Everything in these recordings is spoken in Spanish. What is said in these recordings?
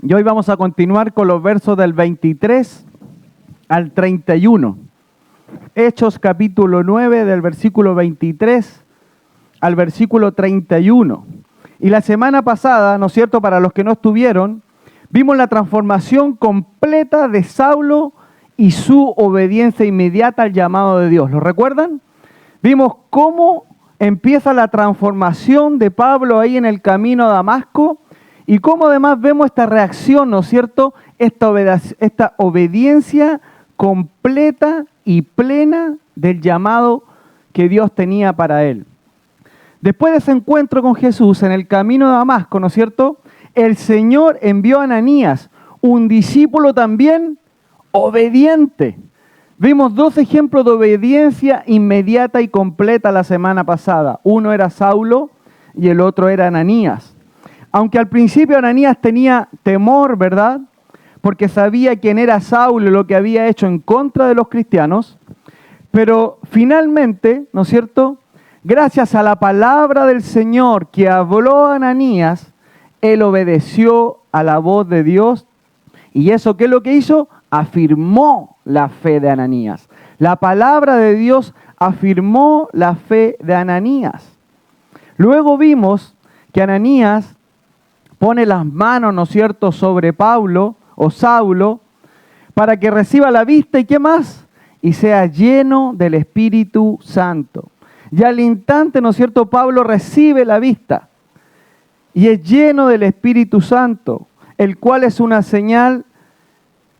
Y hoy vamos a continuar con los versos del 23 al 31. Hechos capítulo 9 del versículo 23 al versículo 31. Y la semana pasada, ¿no es cierto?, para los que no estuvieron, vimos la transformación completa de Saulo y su obediencia inmediata al llamado de Dios. ¿Lo recuerdan? Vimos cómo empieza la transformación de Pablo ahí en el camino a Damasco y cómo además vemos esta reacción, ¿no es cierto?, esta obediencia completa y plena del llamado que Dios tenía para él. Después de ese encuentro con Jesús en el camino de Damasco, ¿no es cierto?, el Señor envió a Ananías, un discípulo también obediente. Vimos dos ejemplos de obediencia inmediata y completa la semana pasada. Uno era Saulo y el otro era Ananías. Aunque al principio Ananías tenía temor, ¿verdad?, porque sabía quién era Saulo y lo que había hecho en contra de los cristianos, pero finalmente, ¿no es cierto?, gracias a la palabra del Señor que habló a Ananías, él obedeció a la voz de Dios. ¿Y eso qué es lo que hizo? Afirmó la fe de Ananías. La palabra de Dios afirmó la fe de Ananías. Luego vimos que Ananías pone las manos, ¿no es cierto?, sobre Pablo o Saulo para que reciba la vista y ¿qué más? Y sea lleno del Espíritu Santo. Y al instante, ¿no es cierto?, Pablo recibe la vista y es lleno del Espíritu Santo, el cual es una señal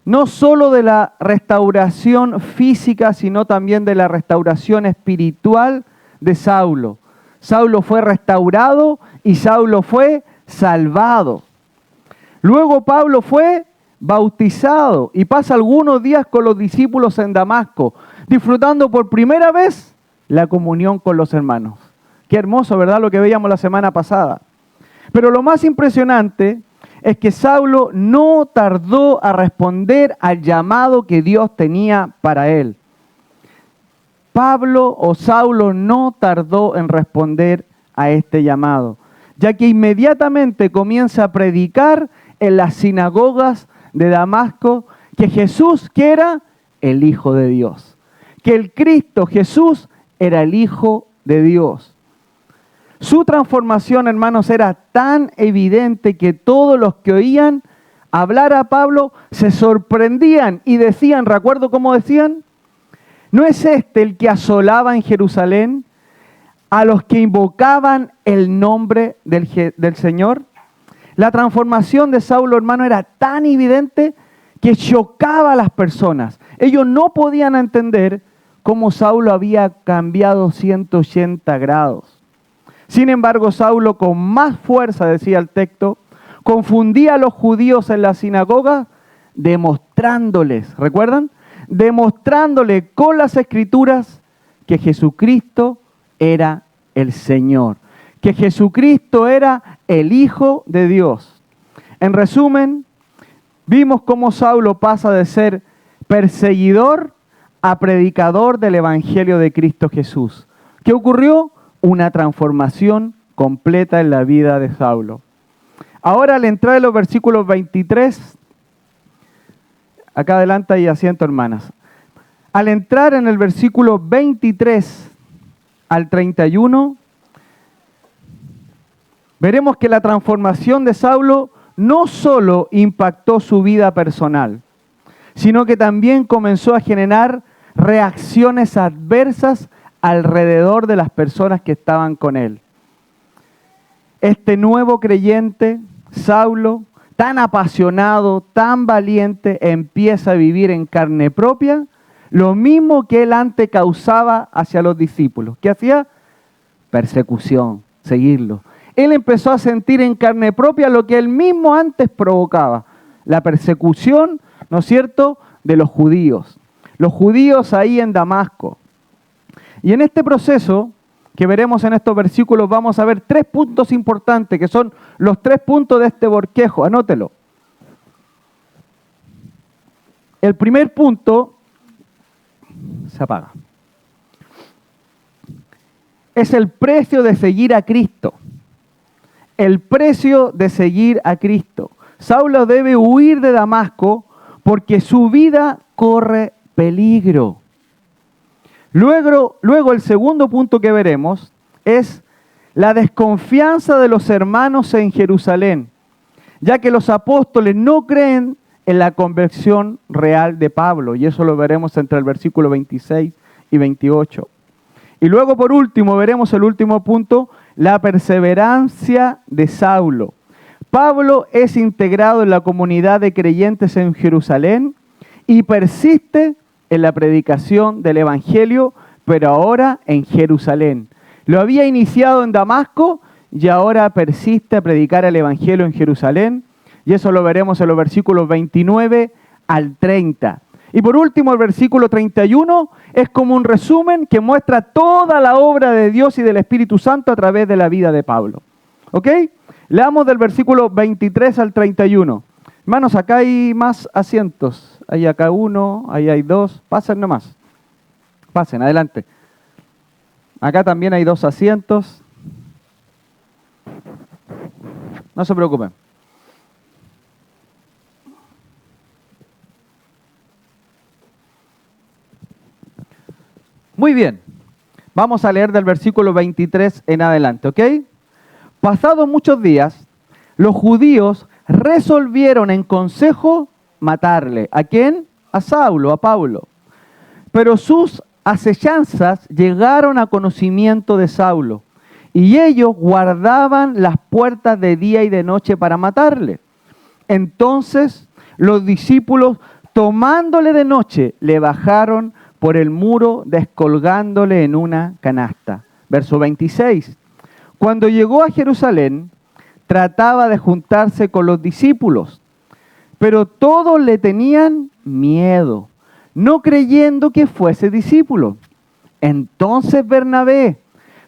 no solo de la restauración física, sino también de la restauración espiritual de Saulo. Saulo fue restaurado y Saulo fue salvado. Luego Pablo fue bautizado y pasa algunos días con los discípulos en Damasco, disfrutando por primera vez la comunión con los hermanos. Qué hermoso, ¿verdad?, lo que veíamos la semana pasada. Pero lo más impresionante es que Saulo no tardó a responder al llamado que Dios tenía para él. Pablo o Saulo no tardó en responder a este llamado, ya que inmediatamente comienza a predicar en las sinagogas de Damasco que Jesús, que era el Hijo de Dios, que el Cristo Jesús era el Hijo de Dios. Su transformación, hermanos, era tan evidente que todos los que oían hablar a Pablo se sorprendían y decían, ¿recuerdo cómo decían? ¿No es este el que asolaba en Jerusalén a los que invocaban el nombre del Señor? La transformación de Saulo, hermano, era tan evidente que chocaba a las personas. Ellos no podían entender cómo Saulo había cambiado 180 grados. Sin embargo, Saulo con más fuerza, decía el texto, confundía a los judíos en la sinagoga, demostrándoles, ¿recuerdan? Demostrándole con las Escrituras que Jesucristo era el Señor, que Jesucristo era el Hijo de Dios. En resumen, vimos cómo Saulo pasa de ser perseguidor a predicador del Evangelio de Cristo Jesús. ¿Qué ocurrió? Una transformación completa en la vida de Saulo. Ahora, al entrar en los versículos 23, acá adelante hay asiento, hermanas. Al entrar en el versículo 23 al 31, veremos que la transformación de Saulo no solo impactó su vida personal, sino que también comenzó a generar reacciones adversas alrededor de las personas que estaban con él. Este nuevo creyente, Saulo, tan apasionado, tan valiente, empieza a vivir en carne propia lo mismo que él antes causaba hacia los discípulos. ¿Qué hacía? Persecución, seguirlo. Él empezó a sentir en carne propia lo que él mismo antes provocaba, la persecución, ¿no es cierto?, de los judíos. Los judíos ahí en Damasco. Y en este proceso que veremos en estos versículos vamos a ver 3 puntos importantes, que son los 3 puntos de este bosquejo. Anótelo. El primer punto se apaga. Es el precio de seguir a Cristo. El precio de seguir a Cristo. Saulo debe huir de Damasco porque su vida corre peligro. Luego el segundo punto que veremos es la desconfianza de los hermanos en Jerusalén, ya que los apóstoles no creen en la conversión real de Pablo, y eso lo veremos entre el versículo 26 y 28. Y luego, por último, veremos el último punto, la perseverancia de Saulo. Pablo es integrado en la comunidad de creyentes en Jerusalén y persiste en la predicación del Evangelio, pero ahora en Jerusalén. Lo había iniciado en Damasco y ahora persiste a predicar el Evangelio en Jerusalén. Y eso lo veremos en los versículos 29 al 30. Y por último, el versículo 31 es como un resumen que muestra toda la obra de Dios y del Espíritu Santo a través de la vida de Pablo. ¿Ok? Leamos del versículo 23 al 31. Hermanos, acá hay más asientos. Hay acá uno, ahí hay dos. Pasen nomás. Pasen, adelante. Acá también hay 2 asientos. No se preocupen. Muy bien. Vamos a leer del versículo 23 en adelante, ¿ok? Pasados muchos días, los judíos resolvieron en consejo matarle. ¿A quién? A Saulo, a Pablo. Pero sus asechanzas llegaron a conocimiento de Saulo, y ellos guardaban las puertas de día y de noche para matarle. Entonces los discípulos, tomándole de noche, le bajaron por el muro, descolgándole en una canasta. Verso 26. Cuando llegó a Jerusalén, trataba de juntarse con los discípulos, pero todos le tenían miedo, no creyendo que fuese discípulo. Entonces Bernabé,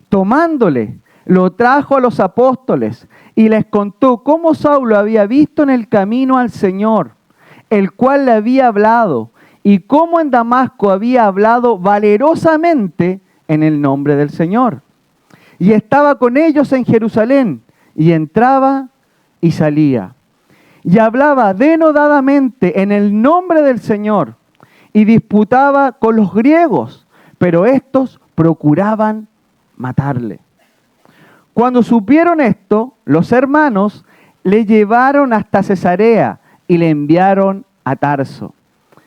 tomándole, lo trajo a los apóstoles y les contó cómo Saulo había visto en el camino al Señor, el cual le había hablado, y cómo en Damasco había hablado valerosamente en el nombre del Señor. Y estaba con ellos en Jerusalén, y entraba y salía. Y hablaba denodadamente en el nombre del Señor, y disputaba con los griegos, pero estos procuraban matarle. Cuando supieron esto, los hermanos le llevaron hasta Cesarea y le enviaron a Tarso.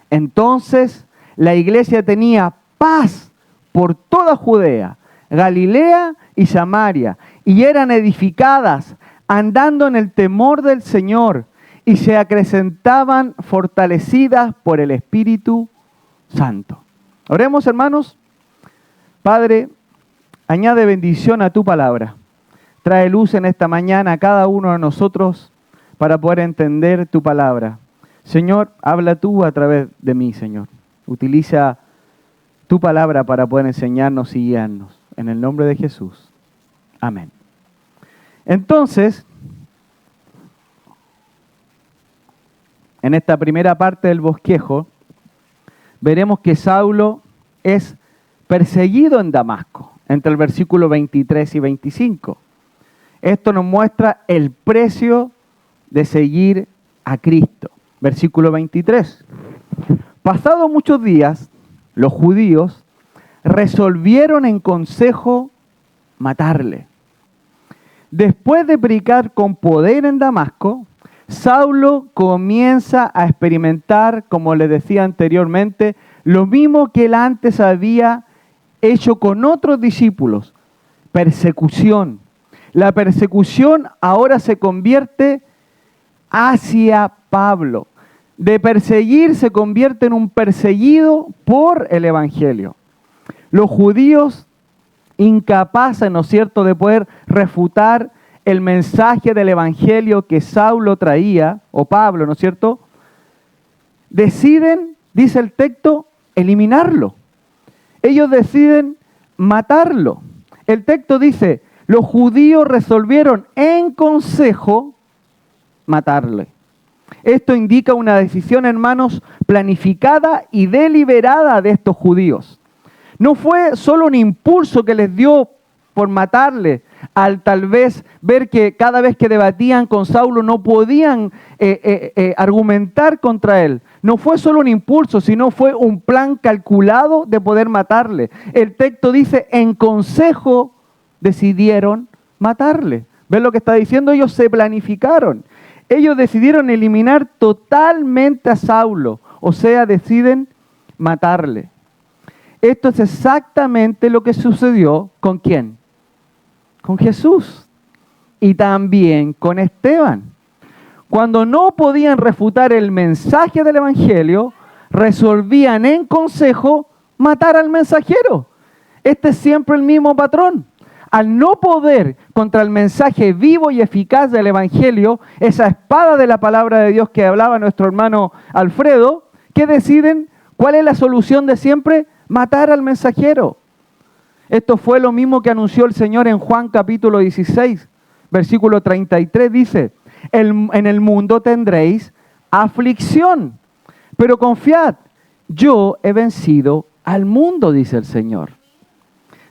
Entonces la iglesia tenía paz por toda Judea, Galilea y Samaria, y eran edificadas andando en el temor del Señor, y se acrecentaban fortalecidas por el Espíritu Santo. Oremos, hermanos. Padre, añade bendición a tu palabra. Trae luz en esta mañana a cada uno de nosotros para poder entender tu palabra. Señor, habla tú a través de mí, Señor. Utiliza tu palabra para poder enseñarnos y guiarnos. En el nombre de Jesús. Amén. Entonces, en esta primera parte del bosquejo, veremos que Saulo es perseguido en Damasco, entre el versículo 23 y 25. Esto nos muestra el precio de seguir a Cristo. Versículo 23. Pasados muchos días, los judíos resolvieron en consejo matarle. Después de predicar con poder en Damasco, Saulo comienza a experimentar, como le decía anteriormente, lo mismo que él antes había hecho con otros discípulos: persecución. La persecución ahora se convierte hacia Pablo. De perseguir se convierte en un perseguido por el Evangelio. Los judíos, incapaces, ¿no es cierto?, de poder refutar el mensaje del Evangelio que Saulo traía, o Pablo, ¿no es cierto?, deciden, dice el texto, eliminarlo. Ellos deciden matarlo. El texto dice: los judíos resolvieron en consejo matarle. Esto indica una decisión, hermanos, planificada y deliberada de estos judíos. No fue solo un impulso que les dio por matarle, al tal vez ver que cada vez que debatían con Saulo no podían argumentar contra él. No fue solo un impulso, sino fue un plan calculado de poder matarle. El texto dice, en consejo decidieron matarle. ¿Ven lo que está diciendo? Ellos se planificaron. Ellos decidieron eliminar totalmente a Saulo, o sea, deciden matarle. Esto es exactamente lo que sucedió ¿con quién? Con Jesús y también con Esteban. Cuando no podían refutar el mensaje del Evangelio, resolvían en consejo matar al mensajero. Este es siempre el mismo patrón. Al no poder contra el mensaje vivo y eficaz del Evangelio, esa espada de la palabra de Dios que hablaba nuestro hermano Alfredo, ¿qué deciden? ¿Cuál es la solución de siempre? Matar al mensajero. Esto fue lo mismo que anunció el Señor en Juan capítulo 16, versículo 33, dice, en el mundo tendréis aflicción, pero confiad, yo he vencido al mundo, dice el Señor.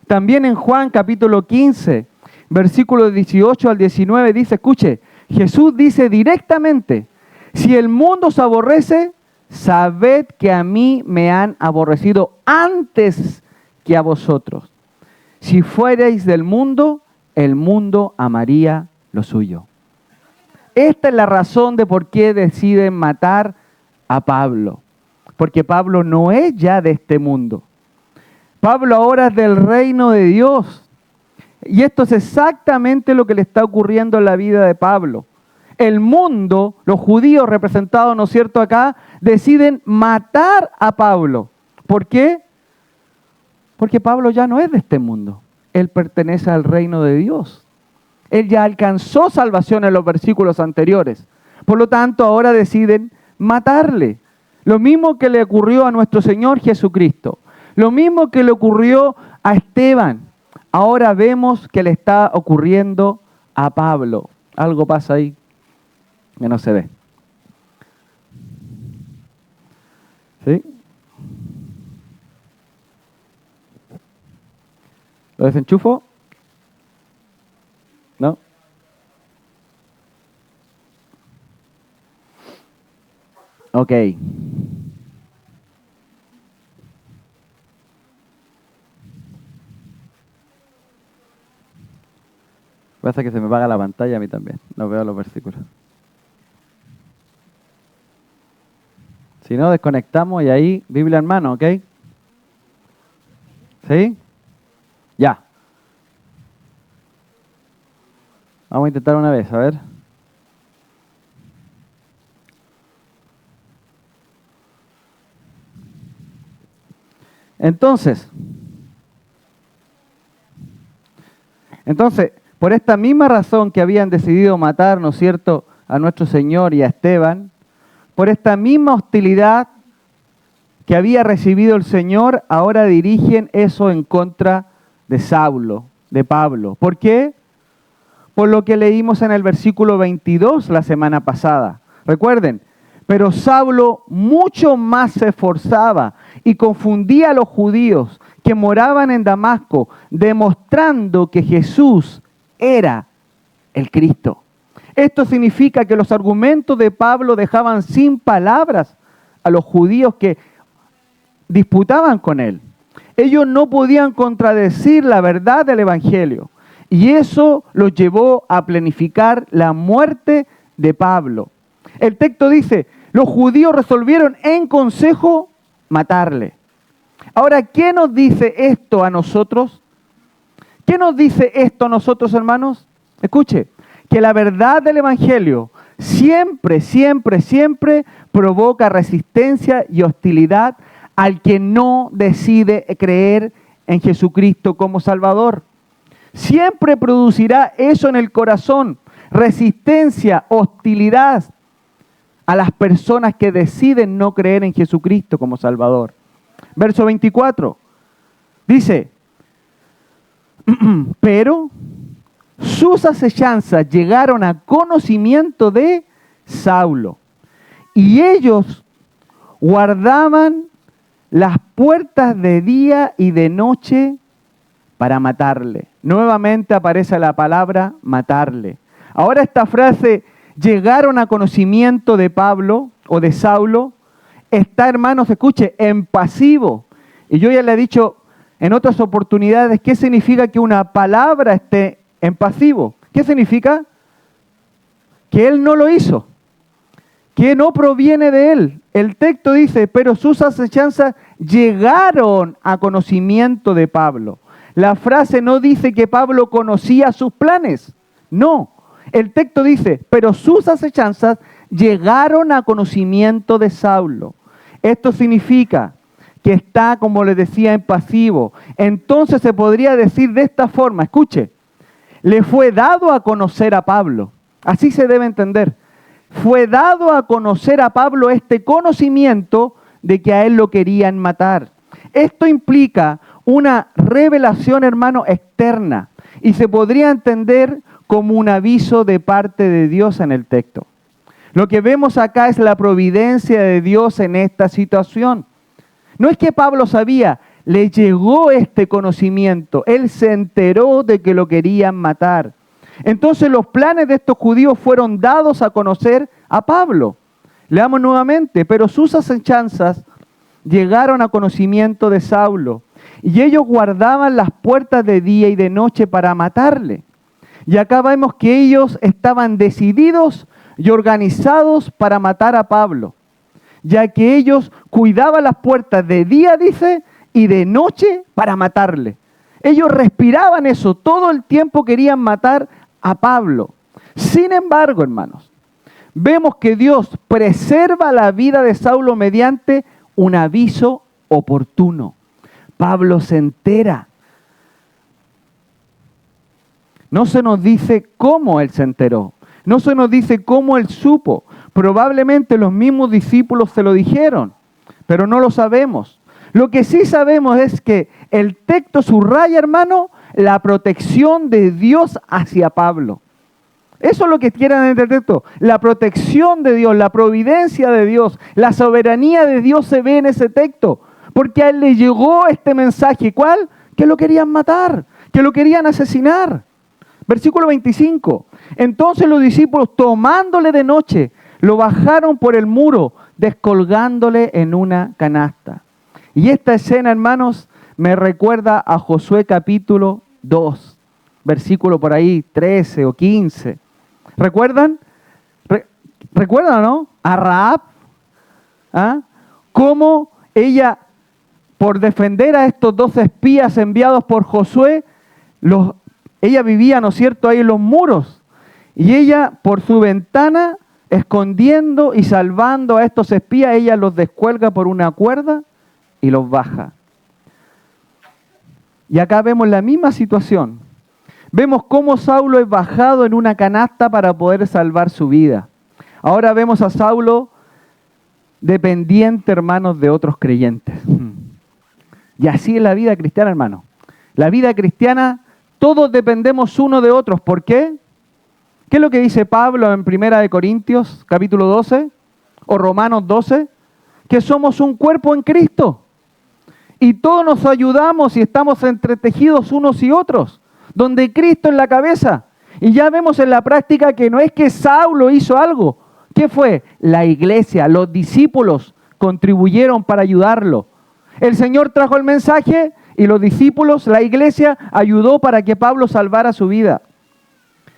También en Juan capítulo 15, versículo 18 al 19 dice, escuche, Jesús dice directamente, si el mundo os aborrece, sabed que a mí me han aborrecido antes que a vosotros. Si fuerais del mundo, el mundo amaría lo suyo. Esta es la razón de por qué deciden matar a Pablo. Porque Pablo no es ya de este mundo. Pablo ahora es del reino de Dios. Y esto es exactamente lo que le está ocurriendo en la vida de Pablo. El mundo, los judíos representados, ¿no es cierto?, acá, deciden matar a Pablo. ¿Por qué? Porque Pablo ya no es de este mundo. Él pertenece al reino de Dios. Él ya alcanzó salvación en los versículos anteriores. Por lo tanto, ahora deciden matarle. Lo mismo que le ocurrió a nuestro Señor Jesucristo. Lo mismo que le ocurrió a Esteban. Ahora vemos que le está ocurriendo a Pablo. Algo pasa ahí que no se ve. ¿Sí? ¿Lo desenchufo? ¿No? Ok. Pasa que se me apaga la pantalla a mí también. No veo los versículos. Si no, desconectamos y ahí, Biblia en mano, ¿ok? ¿Sí? Ya. Vamos a intentar una vez, a ver. Entonces, por esta misma razón que habían decidido matar, ¿no es cierto?, a nuestro Señor y a Esteban, por esta misma hostilidad que había recibido el Señor, ahora dirigen eso en contra de Saulo, de Pablo. ¿Por qué? Por lo que leímos en el versículo 22 la semana pasada. Recuerden, pero Saulo mucho más se esforzaba y confundía a los judíos que moraban en Damasco, demostrando que Jesús era el Cristo. Esto significa que los argumentos de Pablo dejaban sin palabras a los judíos que disputaban con él. Ellos no podían contradecir la verdad del Evangelio. Y eso los llevó a planificar la muerte de Pablo. El texto dice, los judíos resolvieron en consejo matarle. Ahora, ¿qué nos dice esto a nosotros? ¿Qué nos dice esto a nosotros, hermanos? Escuche, que la verdad del Evangelio siempre, siempre, siempre provoca resistencia y hostilidad al que no decide creer en Jesucristo como Salvador. Siempre producirá eso en el corazón, resistencia, hostilidad a las personas que deciden no creer en Jesucristo como Salvador. Verso 24, dice, pero sus acechanzas llegaron a conocimiento de Saulo, y ellos guardaban las puertas de día y de noche para matarle. Nuevamente aparece la palabra matarle. Ahora esta frase, llegaron a conocimiento de Pablo o de Saulo, está, hermanos, escuche, en pasivo. Y yo ya le he dicho en otras oportunidades qué significa que una palabra esté en pasivo. ¿Qué significa? Que él no lo hizo, que no proviene de él. El texto dice, pero sus asechanzas llegaron a conocimiento de Pablo. La frase no dice que Pablo conocía sus planes, no. El texto dice, pero sus asechanzas llegaron a conocimiento de Saulo. Esto significa que está, como les decía, en pasivo. Entonces se podría decir de esta forma, escuche, le fue dado a conocer a Pablo. Así se debe entender. Fue dado a conocer a Pablo este conocimiento de que a él lo querían matar. Esto implica una revelación, hermano, externa. Y se podría entender como un aviso de parte de Dios en el texto. Lo que vemos acá es la providencia de Dios en esta situación. No es que Pablo sabía, le llegó este conocimiento. Él se enteró de que lo querían matar. Entonces los planes de estos judíos fueron dados a conocer a Pablo. Leamos nuevamente, pero sus asechanzas llegaron a conocimiento de Saulo, y ellos guardaban las puertas de día y de noche para matarle. Y acá vemos que ellos estaban decididos y organizados para matar a Pablo, ya que ellos cuidaban las puertas de día, dice, y de noche para matarle. Ellos respiraban eso, todo el tiempo querían matar a Pablo. Sin embargo, hermanos, vemos que Dios preserva la vida de Saulo mediante un aviso oportuno. Pablo se entera. No se nos dice cómo él se enteró. No se nos dice cómo él supo. Probablemente los mismos discípulos se lo dijeron, pero no lo sabemos. Lo que sí sabemos es que el texto subraya, hermano, la protección de Dios hacia Pablo. Eso es lo que quieren en el texto. La protección de Dios, la providencia de Dios, la soberanía de Dios se ve en ese texto. Porque a él le llegó este mensaje. ¿Cuál? Que lo querían matar, que lo querían asesinar. Versículo 25. Entonces los discípulos, tomándole de noche, lo bajaron por el muro, descolgándole en una canasta. Y esta escena, hermanos, me recuerda a Josué capítulo 2, versículo por ahí 13 o 15. ¿Recuerdan? ¿Recuerdan, no? A Rahab, ¿ah? Cómo ella, por defender a estos 2 espías enviados por Josué, ella vivía, ¿no es cierto?, ahí en los muros. Y ella, por su ventana, escondiendo y salvando a estos espías, ella los descuelga por una cuerda y los baja. Y acá vemos la misma situación. Vemos cómo Saulo es bajado en una canasta para poder salvar su vida. Ahora vemos a Saulo dependiente, hermanos, de otros creyentes. Y así es la vida cristiana, hermano. La vida cristiana, todos dependemos uno de otros. ¿Por qué? ¿Qué es lo que dice Pablo en 1 Corintios, capítulo 12, o Romanos 12? Que somos un cuerpo en Cristo. Y todos nos ayudamos y estamos entretejidos unos y otros, donde Cristo es la cabeza. Y ya vemos en la práctica que no es que Saulo hizo algo. ¿Qué fue? La iglesia, los discípulos contribuyeron para ayudarlo. El Señor trajo el mensaje y los discípulos, la iglesia, ayudó para que Pablo salvara su vida.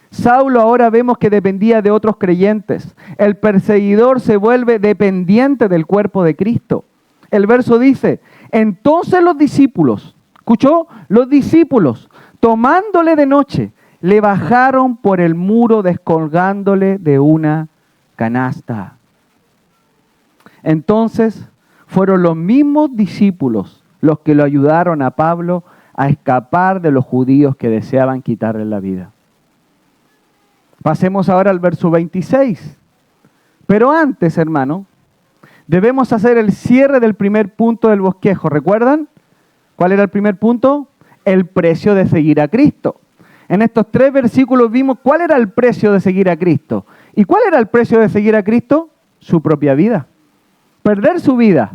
Saulo ahora vemos que dependía de otros creyentes. El perseguidor se vuelve dependiente del cuerpo de Cristo. El verso dice, entonces los discípulos, ¿escuchó? Los discípulos, tomándole de noche, le bajaron por el muro descolgándole de una canasta. Entonces fueron los mismos discípulos los que lo ayudaron a Pablo a escapar de los judíos que deseaban quitarle la vida. Pasemos ahora al verso 26. Pero antes, hermano, debemos hacer el cierre del primer punto del bosquejo. ¿Recuerdan? ¿Cuál era el primer punto? El precio de seguir a Cristo. En estos 3 versículos vimos cuál era el precio de seguir a Cristo. ¿Y cuál era el precio de seguir a Cristo? Su propia vida. Perder su vida.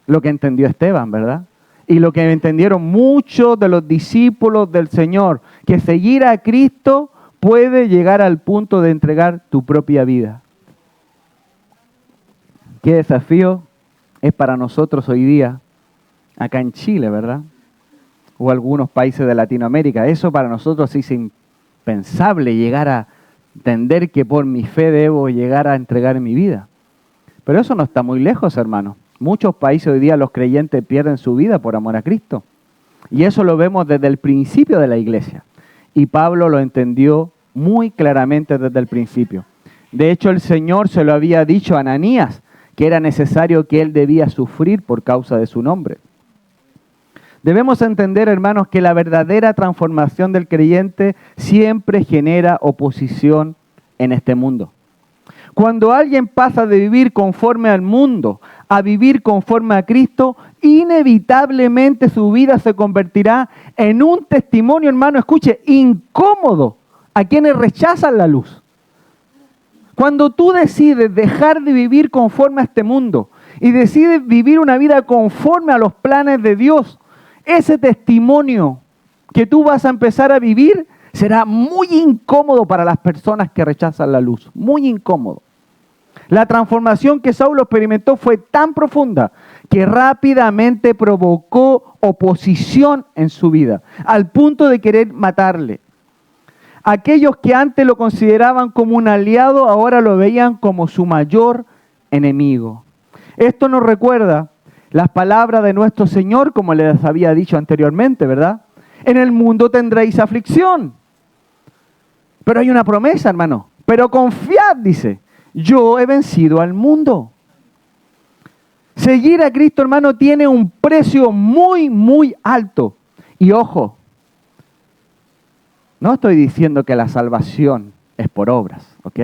Lo que entendió Esteban, ¿verdad? Y lo que entendieron muchos de los discípulos del Señor, que seguir a Cristo puede llegar al punto de entregar tu propia vida. Qué desafío es para nosotros hoy día, acá en Chile, ¿verdad? O algunos países de Latinoamérica. Eso para nosotros es impensable, llegar a entender que por mi fe debo llegar a entregar mi vida. Pero eso no está muy lejos, hermano. Muchos países hoy día los creyentes pierden su vida por amor a Cristo. Y eso lo vemos desde el principio de la iglesia. Y Pablo lo entendió muy claramente desde el principio. De hecho, el Señor se lo había dicho a Ananías, que era necesario que él debía sufrir por causa de su nombre. Debemos entender, hermanos, que la verdadera transformación del creyente siempre genera oposición en este mundo. Cuando alguien pasa de vivir conforme al mundo a vivir conforme a Cristo, inevitablemente su vida se convertirá en un testimonio, hermano, escuche, incómodo a quienes rechazan la luz. Cuando tú decides dejar de vivir conforme a este mundo y decides vivir una vida conforme a los planes de Dios, ese testimonio que tú vas a empezar a vivir será muy incómodo para las personas que rechazan la luz, muy incómodo. La transformación que Saulo experimentó fue tan profunda que rápidamente provocó oposición en su vida, al punto de querer matarle. Aquellos que antes lo consideraban como un aliado, ahora lo veían como su mayor enemigo. Esto nos recuerda las palabras de nuestro Señor, como les había dicho anteriormente, ¿verdad? En el mundo tendréis aflicción. Pero hay una promesa, hermano. Pero confiad, dice, yo he vencido al mundo. Seguir a Cristo, hermano, tiene un precio muy, muy alto. Y ojo, no estoy diciendo que la salvación es por obras, ¿ok?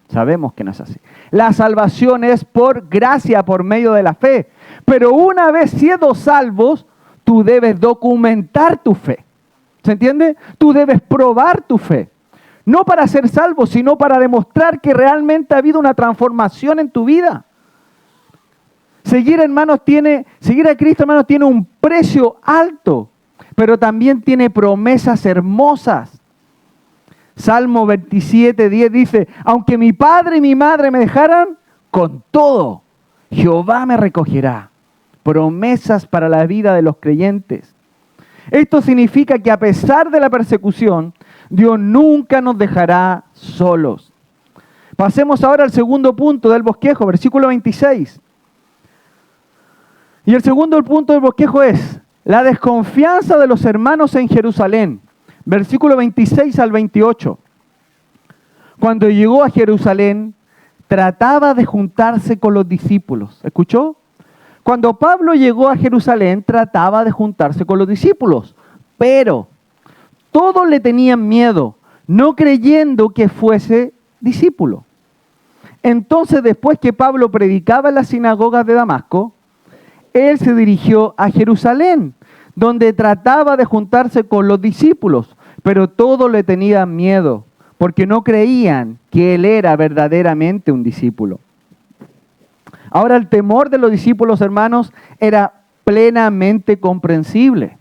Sabemos que no es así. La salvación es por gracia, por medio de la fe. Pero una vez siendo salvos, tú debes documentar tu fe. ¿Se entiende? Tú debes probar tu fe. No para ser salvo, sino para demostrar que realmente ha habido una transformación en tu vida. Seguir a Cristo, hermanos, tiene un precio alto, pero también tiene promesas hermosas. Salmo 27:10 dice, aunque mi padre y mi madre me dejaran, con todo, Jehová me recogerá. Promesas para la vida de los creyentes. Esto significa que a pesar de la persecución, Dios nunca nos dejará solos. Pasemos ahora al segundo punto del bosquejo, versículo 26. Y el segundo punto del bosquejo es la desconfianza de los hermanos en Jerusalén. Versículo 26 al 28. Cuando llegó a Jerusalén, trataba de juntarse con los discípulos. ¿Escuchó? Cuando Pablo llegó a Jerusalén, trataba de juntarse con los discípulos. Pero todos le tenían miedo, no creyendo que fuese discípulo. Entonces, después que Pablo predicaba en las sinagogas de Damasco, él se dirigió a Jerusalén, donde trataba de juntarse con los discípulos, pero todos le tenían miedo, porque no creían que él era verdaderamente un discípulo. Ahora, el temor de los discípulos, hermanos, era plenamente comprensible,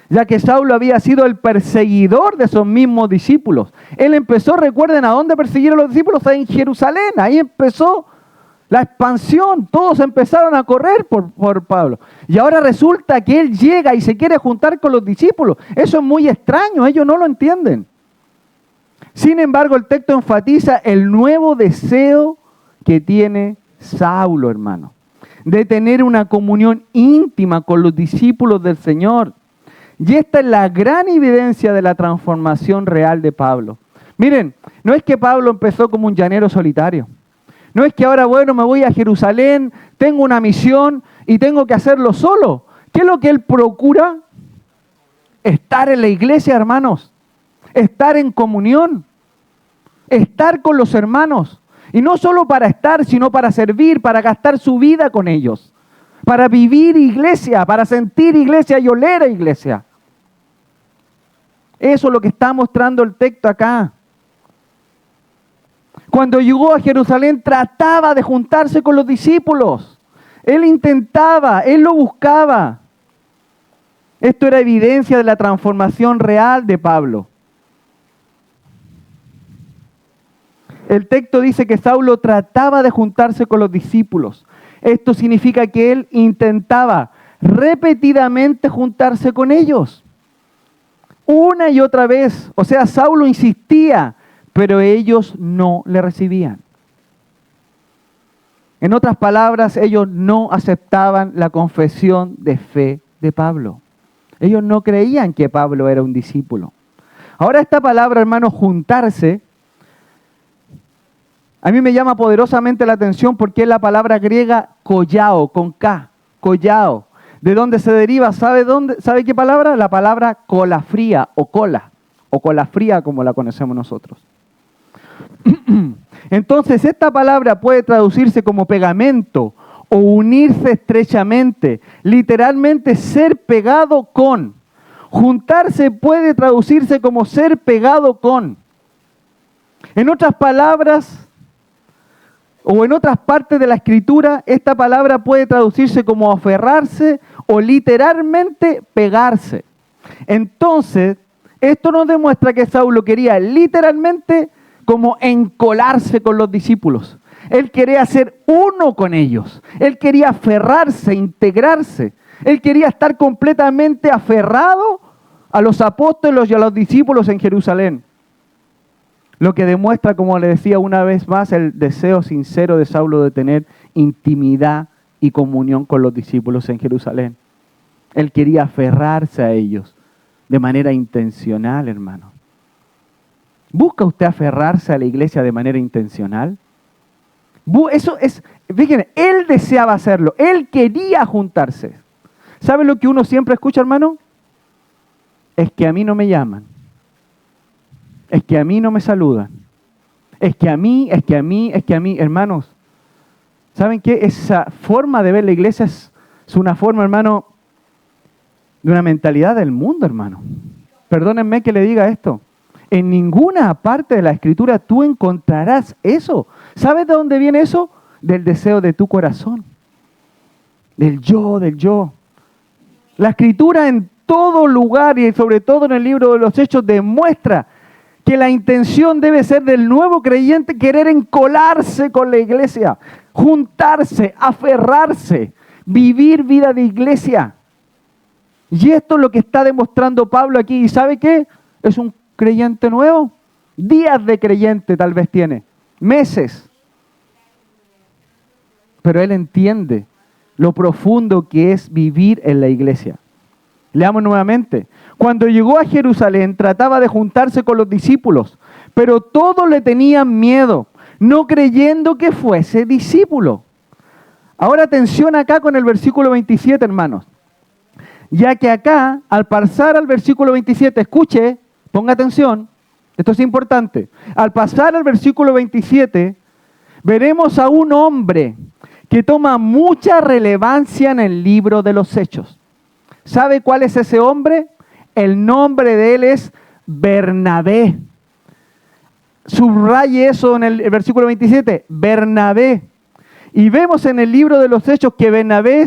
ya que Saulo había sido el perseguidor de esos mismos discípulos. Él empezó, recuerden, ¿a dónde perseguir a los discípulos? En Jerusalén, ahí empezó la expansión, todos empezaron a correr por Pablo. Y ahora resulta que él llega y se quiere juntar con los discípulos. Eso es muy extraño, ellos no lo entienden. Sin embargo, el texto enfatiza el nuevo deseo que tiene Saulo, hermano, de tener una comunión íntima con los discípulos del Señor. Y esta es la gran evidencia de la transformación real de Pablo. Miren, no es que Pablo empezó como un llanero solitario. No es que ahora, bueno, me voy a Jerusalén, tengo una misión y tengo que hacerlo solo. ¿Qué es lo que él procura? Estar en la iglesia, hermanos. Estar en comunión. Estar con los hermanos. Y no solo para estar, sino para servir, para gastar su vida con ellos. Para vivir iglesia, para sentir iglesia y oler a iglesia. Eso es lo que está mostrando el texto acá. Cuando llegó a Jerusalén trataba de juntarse con los discípulos. Él intentaba, él lo buscaba. Esto era evidencia de la transformación real de Pablo. El texto dice que Saulo trataba de juntarse con los discípulos. Esto significa que él intentaba repetidamente juntarse con ellos. Una y otra vez. O sea, Saulo insistía, pero ellos no le recibían. En otras palabras, ellos no aceptaban la confesión de fe de Pablo. Ellos no creían que Pablo era un discípulo. Ahora esta palabra, hermano, juntarse, a mí me llama poderosamente la atención porque es la palabra griega kollao, con K, kollao. ¿De dónde se deriva? ¿Sabe qué palabra? La palabra cola fría o cola fría como la conocemos nosotros. Entonces, esta palabra puede traducirse como pegamento o unirse estrechamente, literalmente ser pegado con. Juntarse puede traducirse como ser pegado con. En otras palabras, o en otras partes de la Escritura, esta palabra puede traducirse como aferrarse o literalmente pegarse. Entonces, esto nos demuestra que Saulo quería literalmente como encolarse con los discípulos. Él quería ser uno con ellos. Él quería aferrarse, integrarse. Él quería estar completamente aferrado a los apóstoles y a los discípulos en Jerusalén. Lo que demuestra, como le decía una vez más, el deseo sincero de Saulo de tener intimidad y comunión con los discípulos en Jerusalén. Él quería aferrarse a ellos de manera intencional, hermano. ¿Busca usted aferrarse a la iglesia de manera intencional? Eso es, fíjense, él deseaba hacerlo, él quería juntarse. ¿Sabe lo que uno siempre escucha, hermano? Es que a mí no me llaman. Es que a mí no me saludan. Es que a mí. Hermanos, ¿saben qué? Esa forma de ver la iglesia es una forma, hermano, de una mentalidad del mundo, hermano. Perdónenme que le diga esto. En ninguna parte de la Escritura tú encontrarás eso. ¿Sabes de dónde viene eso? Del deseo de tu corazón. Del yo. La Escritura en todo lugar y sobre todo en el libro de los Hechos demuestra que la intención debe ser del nuevo creyente querer encolarse con la iglesia, juntarse, aferrarse, vivir vida de iglesia. Y esto es lo que está demostrando Pablo aquí. ¿Y sabe qué? Es un creyente nuevo. Días de creyente tal vez tiene, meses. Pero él entiende lo profundo que es vivir en la iglesia. Leamos nuevamente. Cuando llegó a Jerusalén, trataba de juntarse con los discípulos, pero todos le tenían miedo, no creyendo que fuese discípulo. Ahora atención acá con el versículo 27, hermanos. Ya que acá, al pasar al versículo 27, escuche, ponga atención, esto es importante. Al pasar al versículo 27, veremos a un hombre que toma mucha relevancia en el libro de los Hechos. ¿Sabe cuál es ese hombre? El nombre de él es Bernabé. Subraye eso en el versículo 27, Bernabé. Y vemos en el libro de los Hechos que Bernabé,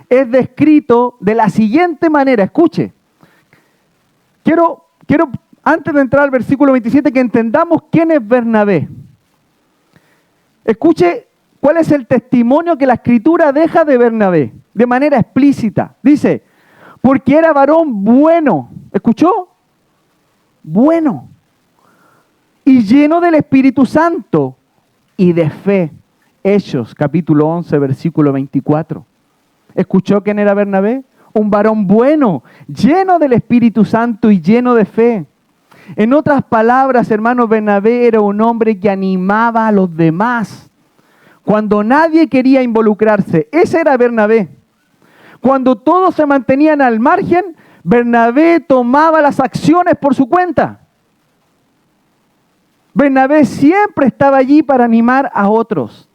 es descrito de la siguiente manera. Escuche. Quiero, antes de entrar al versículo 27, que entendamos quién es Bernabé. Escuche cuál es el testimonio que la Escritura deja de Bernabé, de manera explícita. Dice, porque era varón bueno. ¿Escuchó? Bueno. Y lleno del Espíritu Santo y de fe. Hechos, capítulo 11, versículo 24. ¿Escuchó quién era Bernabé? Un varón bueno, lleno del Espíritu Santo y lleno de fe. En otras palabras, hermanos, Bernabé era un hombre que animaba a los demás. Cuando nadie quería involucrarse, ese era Bernabé. Cuando todos se mantenían al margen, Bernabé tomaba las acciones por su cuenta. Bernabé siempre estaba allí para animar a otros.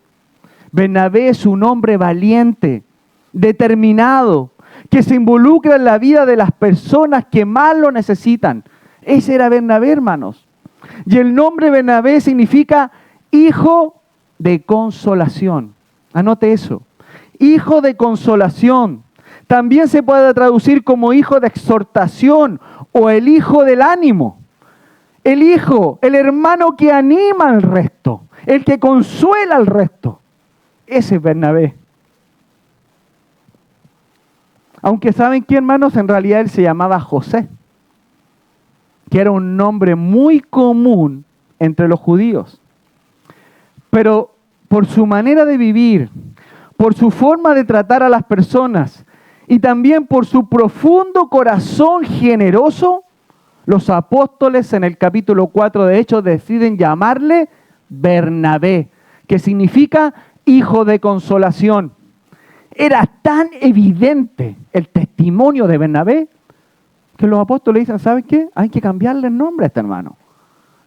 Bernabé es un hombre valiente, determinado, que se involucra en la vida de las personas que más lo necesitan. Ese era Bernabé, hermanos. Y el nombre Bernabé significa hijo de consolación. Anote eso. Hijo de consolación. También se puede traducir como hijo de exhortación o el hijo del ánimo. El hijo, el hermano que anima al resto, el que consuela al resto. Ese es Bernabé. Aunque ¿saben qué, hermanos? En realidad él se llamaba José, que era un nombre muy común entre los judíos. Pero por su manera de vivir, por su forma de tratar a las personas y también por su profundo corazón generoso, los apóstoles en el capítulo 4 de Hechos deciden llamarle Bernabé, que significa hijo de consolación. Era tan evidente el testimonio de Bernabé que los apóstoles dicen, ¿saben qué? Hay que cambiarle el nombre a este hermano.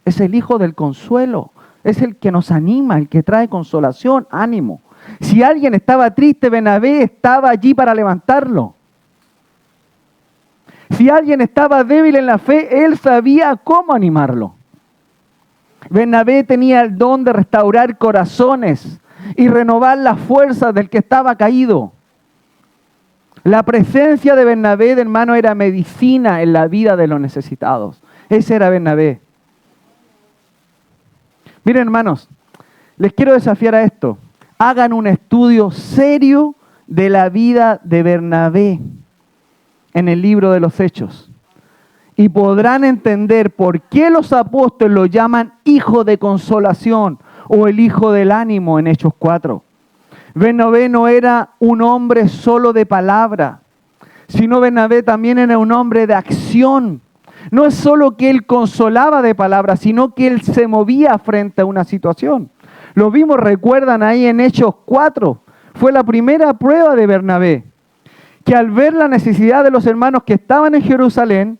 Es el hijo del consuelo, es el que nos anima, el que trae consolación, ánimo. Si alguien estaba triste, Bernabé estaba allí para levantarlo. Si alguien estaba débil en la fe, él sabía cómo animarlo. Bernabé tenía el don de restaurar corazones y renovar las fuerzas del que estaba caído. La presencia de Bernabé, hermano, era medicina en la vida de los necesitados. Ese era Bernabé. Miren, hermanos, les quiero desafiar a esto. Hagan un estudio serio de la vida de Bernabé en el libro de los Hechos. Y podrán entender por qué los apóstoles lo llaman hijo de consolación o el hijo del ánimo en Hechos 4. Bernabé no era un hombre solo de palabra, sino Bernabé también era un hombre de acción. No es solo que él consolaba de palabra, sino que él se movía frente a una situación. Lo vimos, recuerdan ahí en Hechos 4. Fue la primera prueba de Bernabé, que al ver la necesidad de los hermanos que estaban en Jerusalén,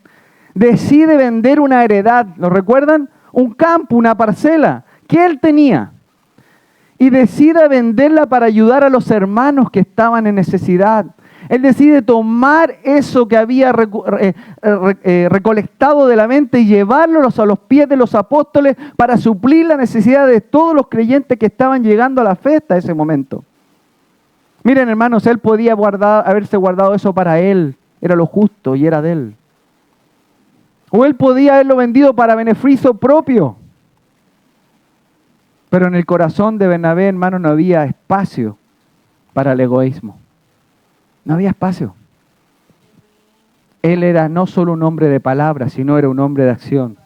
decide vender una heredad. ¿Lo recuerdan? Un campo, una parcela que él tenía. Y decide venderla para ayudar a los hermanos que estaban en necesidad. Él decide tomar eso que había recolectado de la venta y llevarlo a los pies de los apóstoles para suplir la necesidad de todos los creyentes que estaban llegando a la fe hasta ese momento. Miren, hermanos, él podía haberse guardado eso para él. Era lo justo y era de él. O él podía haberlo vendido para beneficio propio. Pero en el corazón de Bernabé, hermano, no había espacio para el egoísmo. No había espacio. Él era no solo un hombre de palabra, sino era un hombre de acción.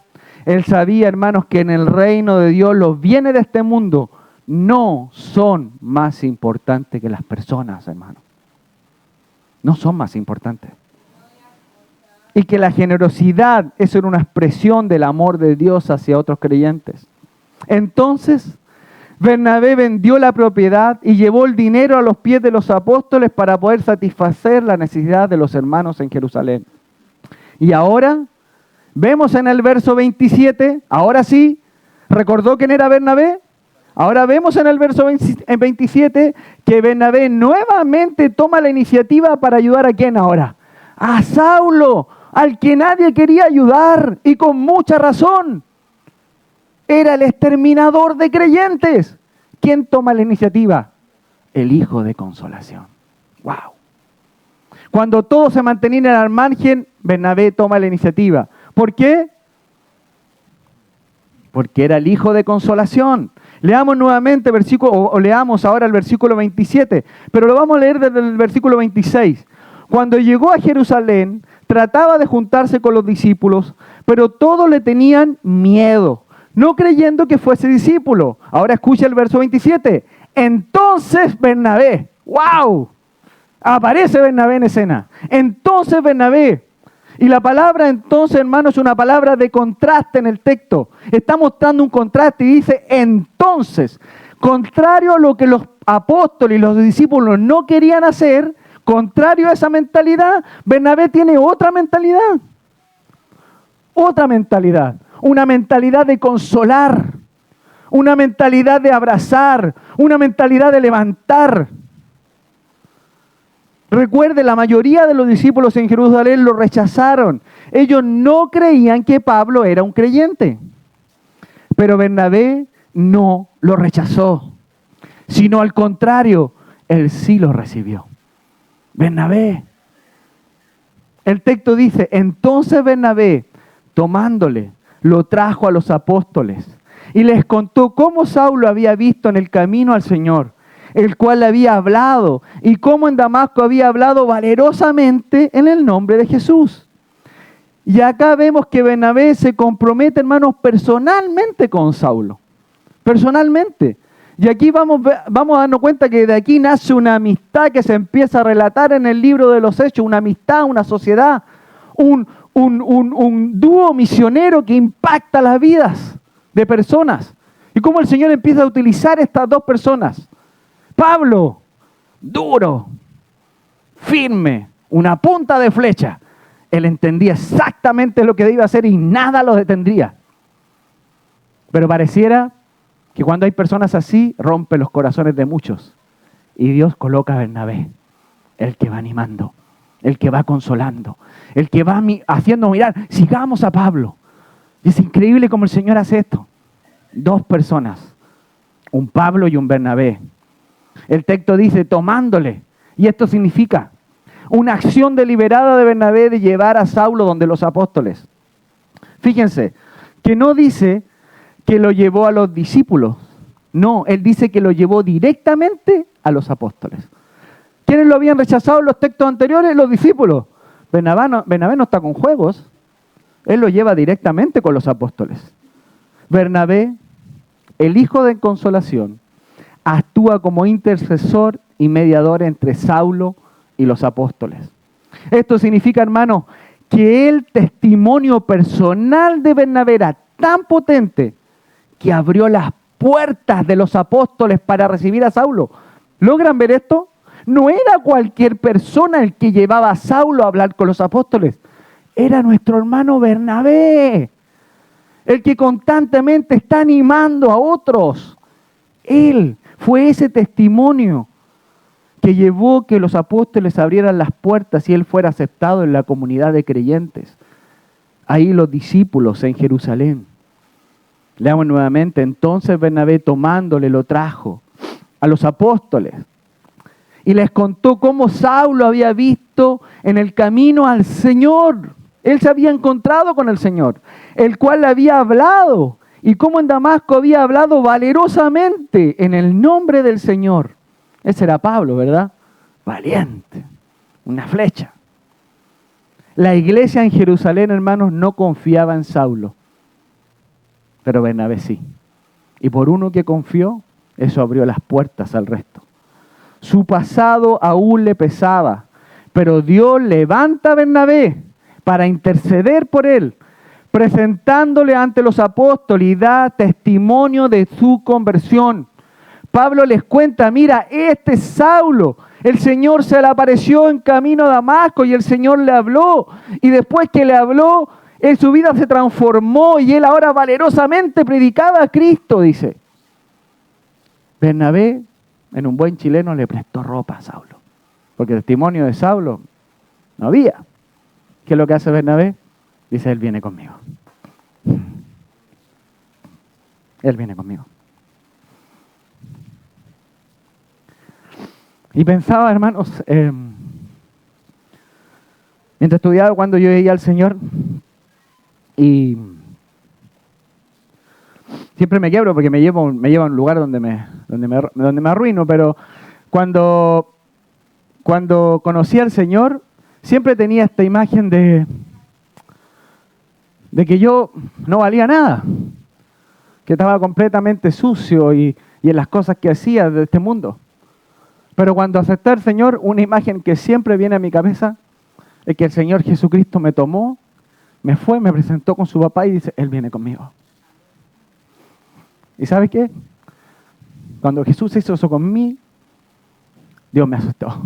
Él sabía, hermanos, que en el reino de Dios los bienes de este mundo no son más importantes que las personas, hermano. No son más importantes. Y que la generosidad es una expresión del amor de Dios hacia otros creyentes. Entonces, Bernabé vendió la propiedad y llevó el dinero a los pies de los apóstoles para poder satisfacer la necesidad de los hermanos en Jerusalén. Y ahora, vemos en el verso 27, ahora sí, ¿recordó quién era Bernabé? Ahora vemos en el verso 27 que Bernabé nuevamente toma la iniciativa para ayudar a quién ahora. A Saulo, al que nadie quería ayudar y con mucha razón. Era el exterminador de creyentes. ¿Quién toma la iniciativa? El hijo de consolación. ¡Wow! Cuando todos se mantenían al margen, Bernabé toma la iniciativa. ¿Por qué? Porque era el hijo de consolación. Leamos nuevamente leamos ahora el versículo 27, pero lo vamos a leer desde el versículo 26. Cuando llegó a Jerusalén, trataba de juntarse con los discípulos, pero todos le tenían miedo, no creyendo que fuese discípulo. Ahora escucha el verso 27. Entonces Bernabé, ¡wow! Aparece Bernabé en escena. Entonces Bernabé. Y la palabra entonces, hermano, es una palabra de contraste en el texto. Está mostrando un contraste y dice entonces. Contrario a lo que los apóstoles y los discípulos no querían hacer, contrario a esa mentalidad, Bernabé tiene otra mentalidad. Otra mentalidad. Una mentalidad de consolar. Una mentalidad de abrazar. Una mentalidad de levantar. Recuerde, la mayoría de los discípulos en Jerusalén lo rechazaron. Ellos no creían que Pablo era un creyente. Pero Bernabé no lo rechazó, sino al contrario, él sí lo recibió. Bernabé, El texto dice, entonces Bernabé, tomándole, lo trajo a los apóstoles y les contó cómo Saulo había visto en el camino al Señor, el cual le había hablado, y cómo en Damasco había hablado valerosamente en el nombre de Jesús. Y acá vemos que Bernabé se compromete, hermanos, personalmente con Saulo. Personalmente. Y aquí vamos a darnos cuenta que de aquí nace una amistad que se empieza a relatar en el libro de los Hechos, una amistad, una sociedad, un dúo misionero que impacta las vidas de personas. Y cómo el Señor empieza a utilizar estas dos personas. Pablo, duro, firme, una punta de flecha. Él entendía exactamente lo que iba a hacer y nada lo detendría. Pero pareciera que cuando hay personas así, rompe los corazones de muchos. Y Dios coloca a Bernabé, el que va animando, el que va consolando, el que va haciendo mirar, sigamos a Pablo. Y es increíble cómo el Señor hace esto. Dos personas, un Pablo y un Bernabé. El texto dice, tomándole, y esto significa una acción deliberada de Bernabé de llevar a Saulo donde los apóstoles. Fíjense, que no dice que lo llevó a los discípulos. No, él dice que lo llevó directamente a los apóstoles. ¿Quiénes lo habían rechazado en los textos anteriores? Los discípulos. Bernabé no está con juegos. Él lo lleva directamente con los apóstoles. Bernabé, el hijo de consolación, actúa como intercesor y mediador entre Saulo y los apóstoles. Esto significa, hermanos, que el testimonio personal de Bernabé era tan potente que abrió las puertas de los apóstoles para recibir a Saulo. ¿Logran ver esto? No era cualquier persona el que llevaba a Saulo a hablar con los apóstoles. Era nuestro hermano Bernabé, el que constantemente está animando a otros. Él fue ese testimonio que llevó que los apóstoles abrieran las puertas y él fuera aceptado en la comunidad de creyentes. Ahí los discípulos en Jerusalén. Leamos nuevamente, entonces Bernabé tomándole lo trajo a los apóstoles y les contó cómo Saulo había visto en el camino al Señor. Él se había encontrado con el Señor, el cual le había hablado, y cómo en Damasco había hablado valerosamente en el nombre del Señor. Ese era Pablo, ¿verdad? Valiente, una flecha. La iglesia en Jerusalén, hermanos, no confiaba en Saulo, pero Bernabé sí. Y por uno que confió, eso abrió las puertas al resto. Su pasado aún le pesaba, pero Dios levanta a Bernabé para interceder por él, presentándole ante los apóstoles y da testimonio de su conversión. Pablo les cuenta, mira, este es Saulo, el Señor se le apareció en camino a Damasco y el Señor le habló. Y después que le habló, en su vida se transformó y él ahora valerosamente predicaba a Cristo, dice. Bernabé, en un buen chileno, le prestó ropa a Saulo, porque testimonio de Saulo no había. ¿Qué es lo que hace Bernabé? Dice, él viene conmigo. Él viene conmigo. Y pensaba, hermanos, mientras estudiaba cuando yo veía al Señor, y siempre me quiebro porque me lleva a un lugar donde me arruino, pero cuando conocí al Señor, siempre tenía esta imagen de que yo no valía nada, que estaba completamente sucio y en las cosas que hacía de este mundo. Pero cuando acepté al Señor, una imagen que siempre viene a mi cabeza es que el Señor Jesucristo me tomó, me presentó con su papá y dice, Él viene conmigo. ¿Y sabe qué? Cuando Jesús hizo eso conmigo, Dios me aceptó.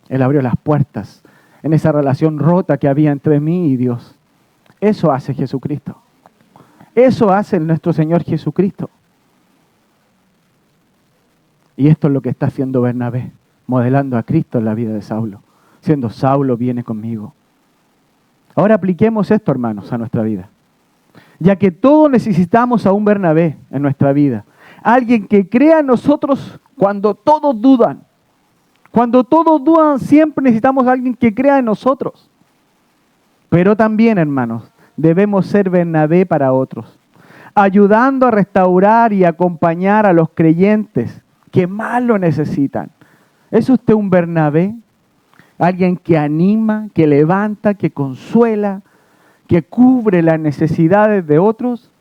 Él abrió las puertas en esa relación rota que había entre mí y Dios. Eso hace Jesucristo. Eso hace nuestro Señor Jesucristo. Y esto es lo que está haciendo Bernabé, modelando a Cristo en la vida de Saulo. Siendo Saulo viene conmigo. Ahora apliquemos esto, hermanos, a nuestra vida. Ya que todos necesitamos a un Bernabé en nuestra vida. Alguien que crea en nosotros cuando todos dudan. Cuando todos dudan, siempre necesitamos a alguien que crea en nosotros. Pero también, hermanos, debemos ser Bernabé para otros, ayudando a restaurar y acompañar a los creyentes que más lo necesitan. ¿Es usted un Bernabé? Alguien que anima, que levanta, que consuela, que cubre las necesidades de otros.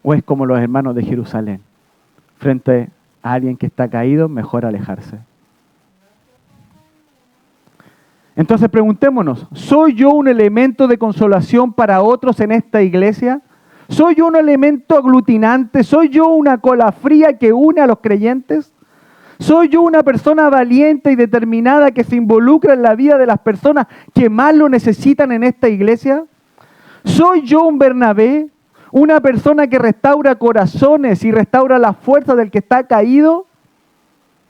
¿O es como los hermanos de Jerusalén? Frente a alguien que está caído, mejor alejarse. Entonces preguntémonos, ¿soy yo un elemento de consolación para otros en esta iglesia? ¿Soy yo un elemento aglutinante? ¿Soy yo una cola fría que une a los creyentes? ¿Soy yo una persona valiente y determinada que se involucra en la vida de las personas que más lo necesitan en esta iglesia? ¿Soy yo un Bernabé? ¿Una persona que restaura corazones y restaura la fuerza del que está caído?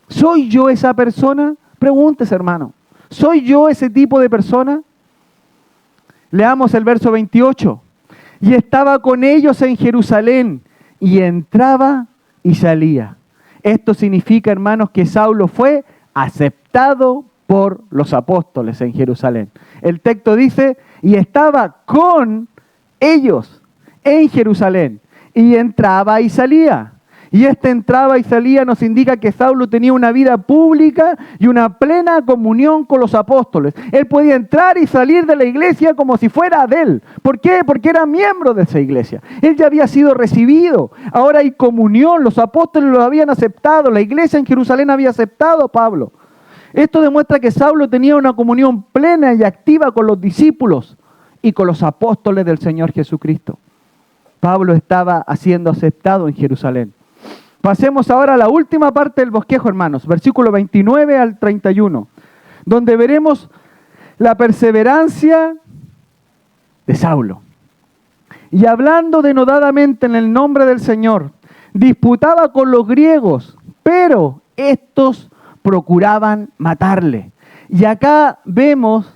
¿Soy yo esa persona? Pregúntese, hermano. ¿Soy yo ese tipo de persona? Leamos el verso 28. Y estaba con ellos en Jerusalén, y entraba y salía. Esto significa, hermanos, que Saulo fue aceptado por los apóstoles en Jerusalén. El texto dice, y estaba con ellos en Jerusalén, y entraba y salía. Y este entraba y salía nos indica que Saulo tenía una vida pública y una plena comunión con los apóstoles. Él podía entrar y salir de la iglesia como si fuera de él. ¿Por qué? Porque era miembro de esa iglesia. Él ya había sido recibido. Ahora hay comunión. Los apóstoles lo habían aceptado. La iglesia en Jerusalén había aceptado a Pablo. Esto demuestra que Saulo tenía una comunión plena y activa con los discípulos y con los apóstoles del Señor Jesucristo. Pablo estaba siendo aceptado en Jerusalén. Pasemos ahora a la última parte del bosquejo, hermanos, versículo 29 al 31, donde veremos la perseverancia de Saulo. Y hablando denodadamente en el nombre del Señor, disputaba con los griegos, pero estos procuraban matarle. Y acá vemos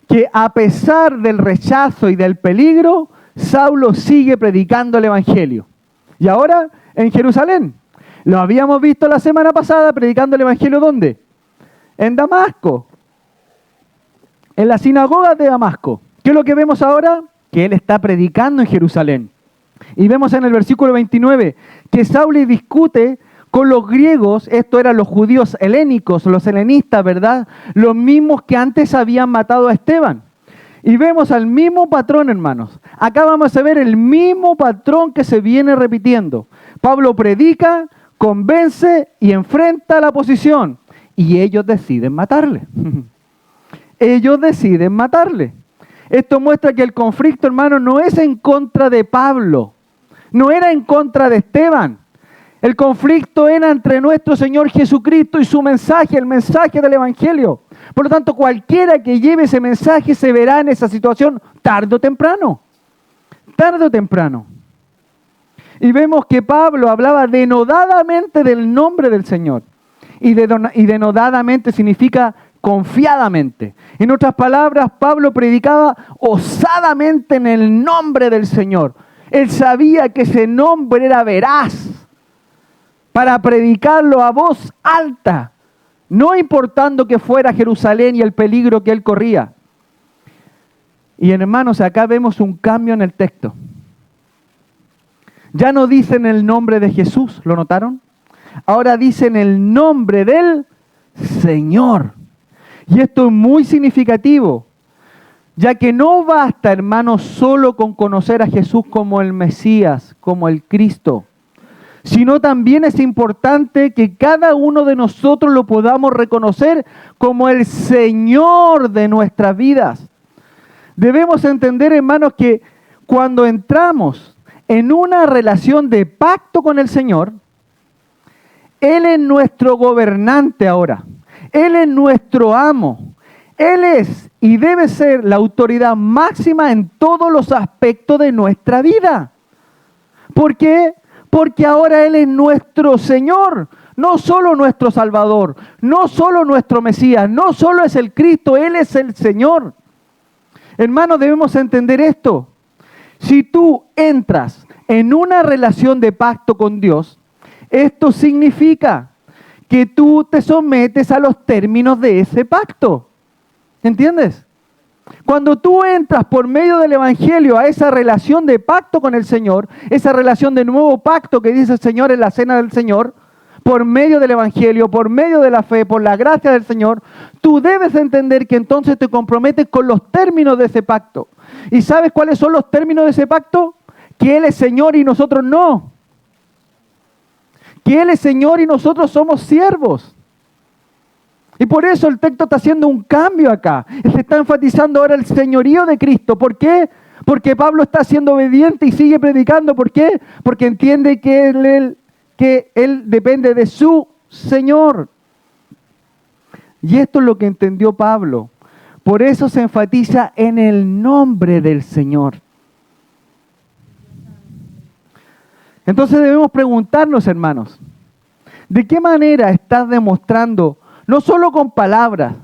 que a pesar del rechazo y del peligro, Saulo sigue predicando el Evangelio. Y ahora en Jerusalén. Lo habíamos visto la semana pasada predicando el Evangelio, ¿dónde? En Damasco. En la sinagoga de Damasco. ¿Qué es lo que vemos ahora? Que él está predicando en Jerusalén. Y vemos en el versículo 29 que Saulo discute con los griegos, esto eran los judíos helénicos, los helenistas, ¿verdad? Los mismos que antes habían matado a Esteban. Y vemos al mismo patrón, hermanos. Acá vamos a ver el mismo patrón que se viene repitiendo. Pablo predica, convence y enfrenta la posición. Y ellos deciden matarle. Ellos deciden matarle. Esto muestra que el conflicto, hermano, no es en contra de Pablo. No era en contra de Esteban. El conflicto era entre nuestro Señor Jesucristo y su mensaje, el mensaje del Evangelio. Por lo tanto, cualquiera que lleve ese mensaje se verá en esa situación tarde o temprano. Tarde o temprano. Y vemos que Pablo hablaba denodadamente del nombre del Señor. Y denodadamente significa confiadamente. En otras palabras, Pablo predicaba osadamente en el nombre del Señor. Él sabía que ese nombre era veraz para predicarlo a voz alta, no importando que fuera Jerusalén y el peligro que él corría. Y hermanos, acá vemos un cambio en el texto. Ya no dicen el nombre de Jesús, ¿lo notaron? Ahora dicen el nombre del Señor. Y esto es muy significativo, ya que no basta, hermanos, solo con conocer a Jesús como el Mesías, como el Cristo, sino también es importante que cada uno de nosotros lo podamos reconocer como el Señor de nuestras vidas. Debemos entender, hermanos, que cuando entramos en una relación de pacto con el Señor, Él es nuestro gobernante ahora. Él es nuestro amo. Él es y debe ser la autoridad máxima en todos los aspectos de nuestra vida. ¿Por qué? Porque ahora Él es nuestro Señor, no solo nuestro Salvador, no solo nuestro Mesías, no solo es el Cristo, Él es el Señor. Hermanos, debemos entender esto. Si tú entras en una relación de pacto con Dios, esto significa que tú te sometes a los términos de ese pacto. ¿Entiendes? Cuando tú entras por medio del Evangelio a esa relación de pacto con el Señor, esa relación de nuevo pacto que dice el Señor en la cena del Señor, por medio del Evangelio, por medio de la fe, por la gracia del Señor, tú debes entender que entonces te comprometes con los términos de ese pacto. ¿Y sabes cuáles son los términos de ese pacto? Que Él es Señor y nosotros no. Que Él es Señor y nosotros somos siervos. Y por eso el texto está haciendo un cambio acá. Se está enfatizando ahora el señorío de Cristo. ¿Por qué? Porque Pablo está siendo obediente y sigue predicando. ¿Por qué? Porque entiende que él depende de su Señor. Y esto es lo que entendió Pablo. Por eso se enfatiza en el nombre del Señor. Entonces debemos preguntarnos, hermanos, ¿de qué manera estás demostrando, no solo con palabras,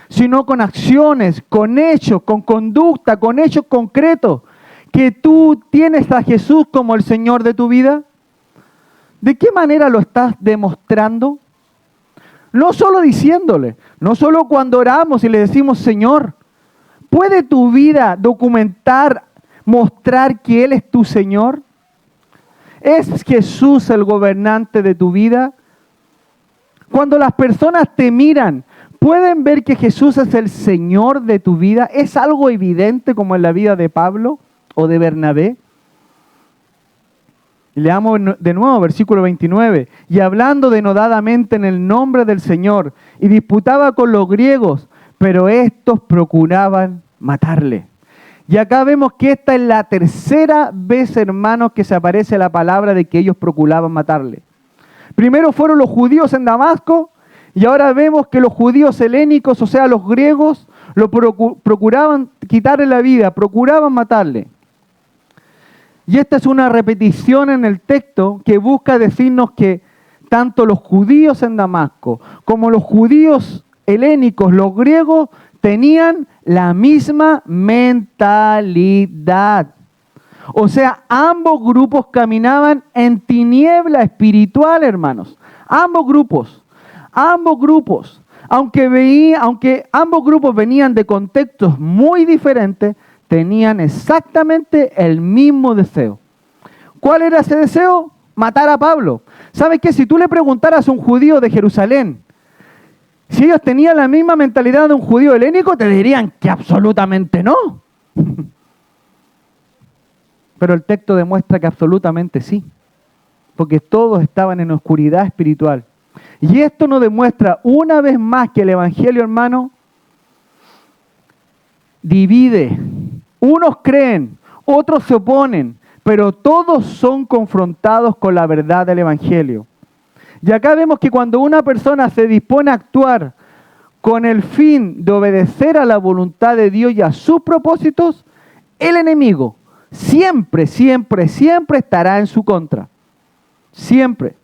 sino con acciones, con hechos, con conducta, con hechos concretos, que tú tienes a Jesús como el Señor de tu vida? ¿De qué manera lo estás demostrando? No solo diciéndole, no solo cuando oramos y le decimos, Señor, ¿puede tu vida documentar, mostrar que Él es tu Señor? ¿Es Jesús el gobernante de tu vida? Cuando las personas te miran, ¿pueden ver que Jesús es el Señor de tu vida? ¿Es algo evidente como en la vida de Pablo o de Bernabé? Leamos de nuevo versículo 29. Y hablando denodadamente en el nombre del Señor, y disputaba con los griegos, pero estos procuraban matarle. Y acá vemos que esta es la tercera vez, hermanos, que se aparece la palabra de que ellos procuraban matarle. Primero fueron los judíos en Damasco, y ahora vemos que los judíos helénicos, o sea, los griegos, lo procuraban quitarle la vida, procuraban matarle. Y esta es una repetición en el texto que busca decirnos que tanto los judíos en Damasco como los judíos helénicos, los griegos, tenían la misma mentalidad. O sea, ambos grupos caminaban en tiniebla espiritual, hermanos. Ambos grupos. Aunque ambos grupos venían de contextos muy diferentes, tenían exactamente el mismo deseo. ¿Cuál era ese deseo? Matar a Pablo. ¿Sabes qué? Si tú le preguntaras a un judío de Jerusalén si ellos tenían la misma mentalidad de un judío helénico, te dirían que absolutamente no. Pero el texto demuestra que absolutamente sí, porque todos estaban en oscuridad espiritual. Y esto nos demuestra una vez más que el Evangelio, hermano, divide. Unos creen, otros se oponen, pero todos son confrontados con la verdad del Evangelio. Y acá vemos que cuando una persona se dispone a actuar con el fin de obedecer a la voluntad de Dios y a sus propósitos, el enemigo siempre estará en su contra. Siempre.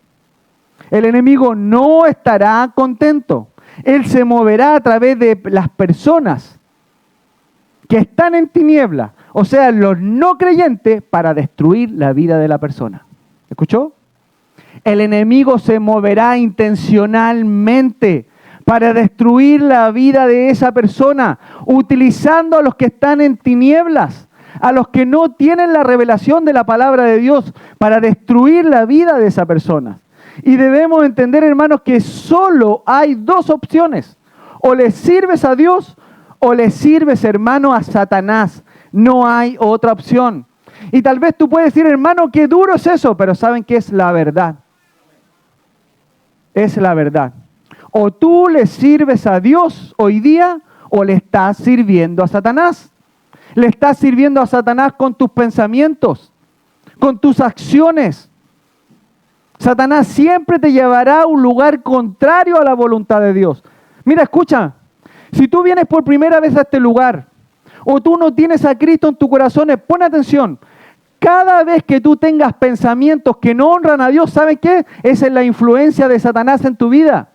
El enemigo no estará contento. Él se moverá a través de las personas que están en tiniebla, o sea, los no creyentes, para destruir la vida de la persona. ¿Escuchó? El enemigo se moverá intencionalmente para destruir la vida de esa persona, utilizando a los que están en tinieblas, a los que no tienen la revelación de la palabra de Dios, para destruir la vida de esa persona. Y debemos entender, hermanos, que solo hay dos opciones. O le sirves a Dios o le sirves, hermano, a Satanás. No hay otra opción. Y tal vez tú puedes decir, hermano, qué duro es eso, pero ¿saben qué es la verdad? Es la verdad. O tú le sirves a Dios hoy día o le estás sirviendo a Satanás. Le estás sirviendo a Satanás con tus pensamientos, con tus acciones. Satanás siempre te llevará a un lugar contrario a la voluntad de Dios. Mira, escucha, si tú vienes por primera vez a este lugar o tú no tienes a Cristo en tu corazón, pon atención. Cada vez que tú tengas pensamientos que no honran a Dios, ¿sabes qué? Esa es la influencia de Satanás en tu vida.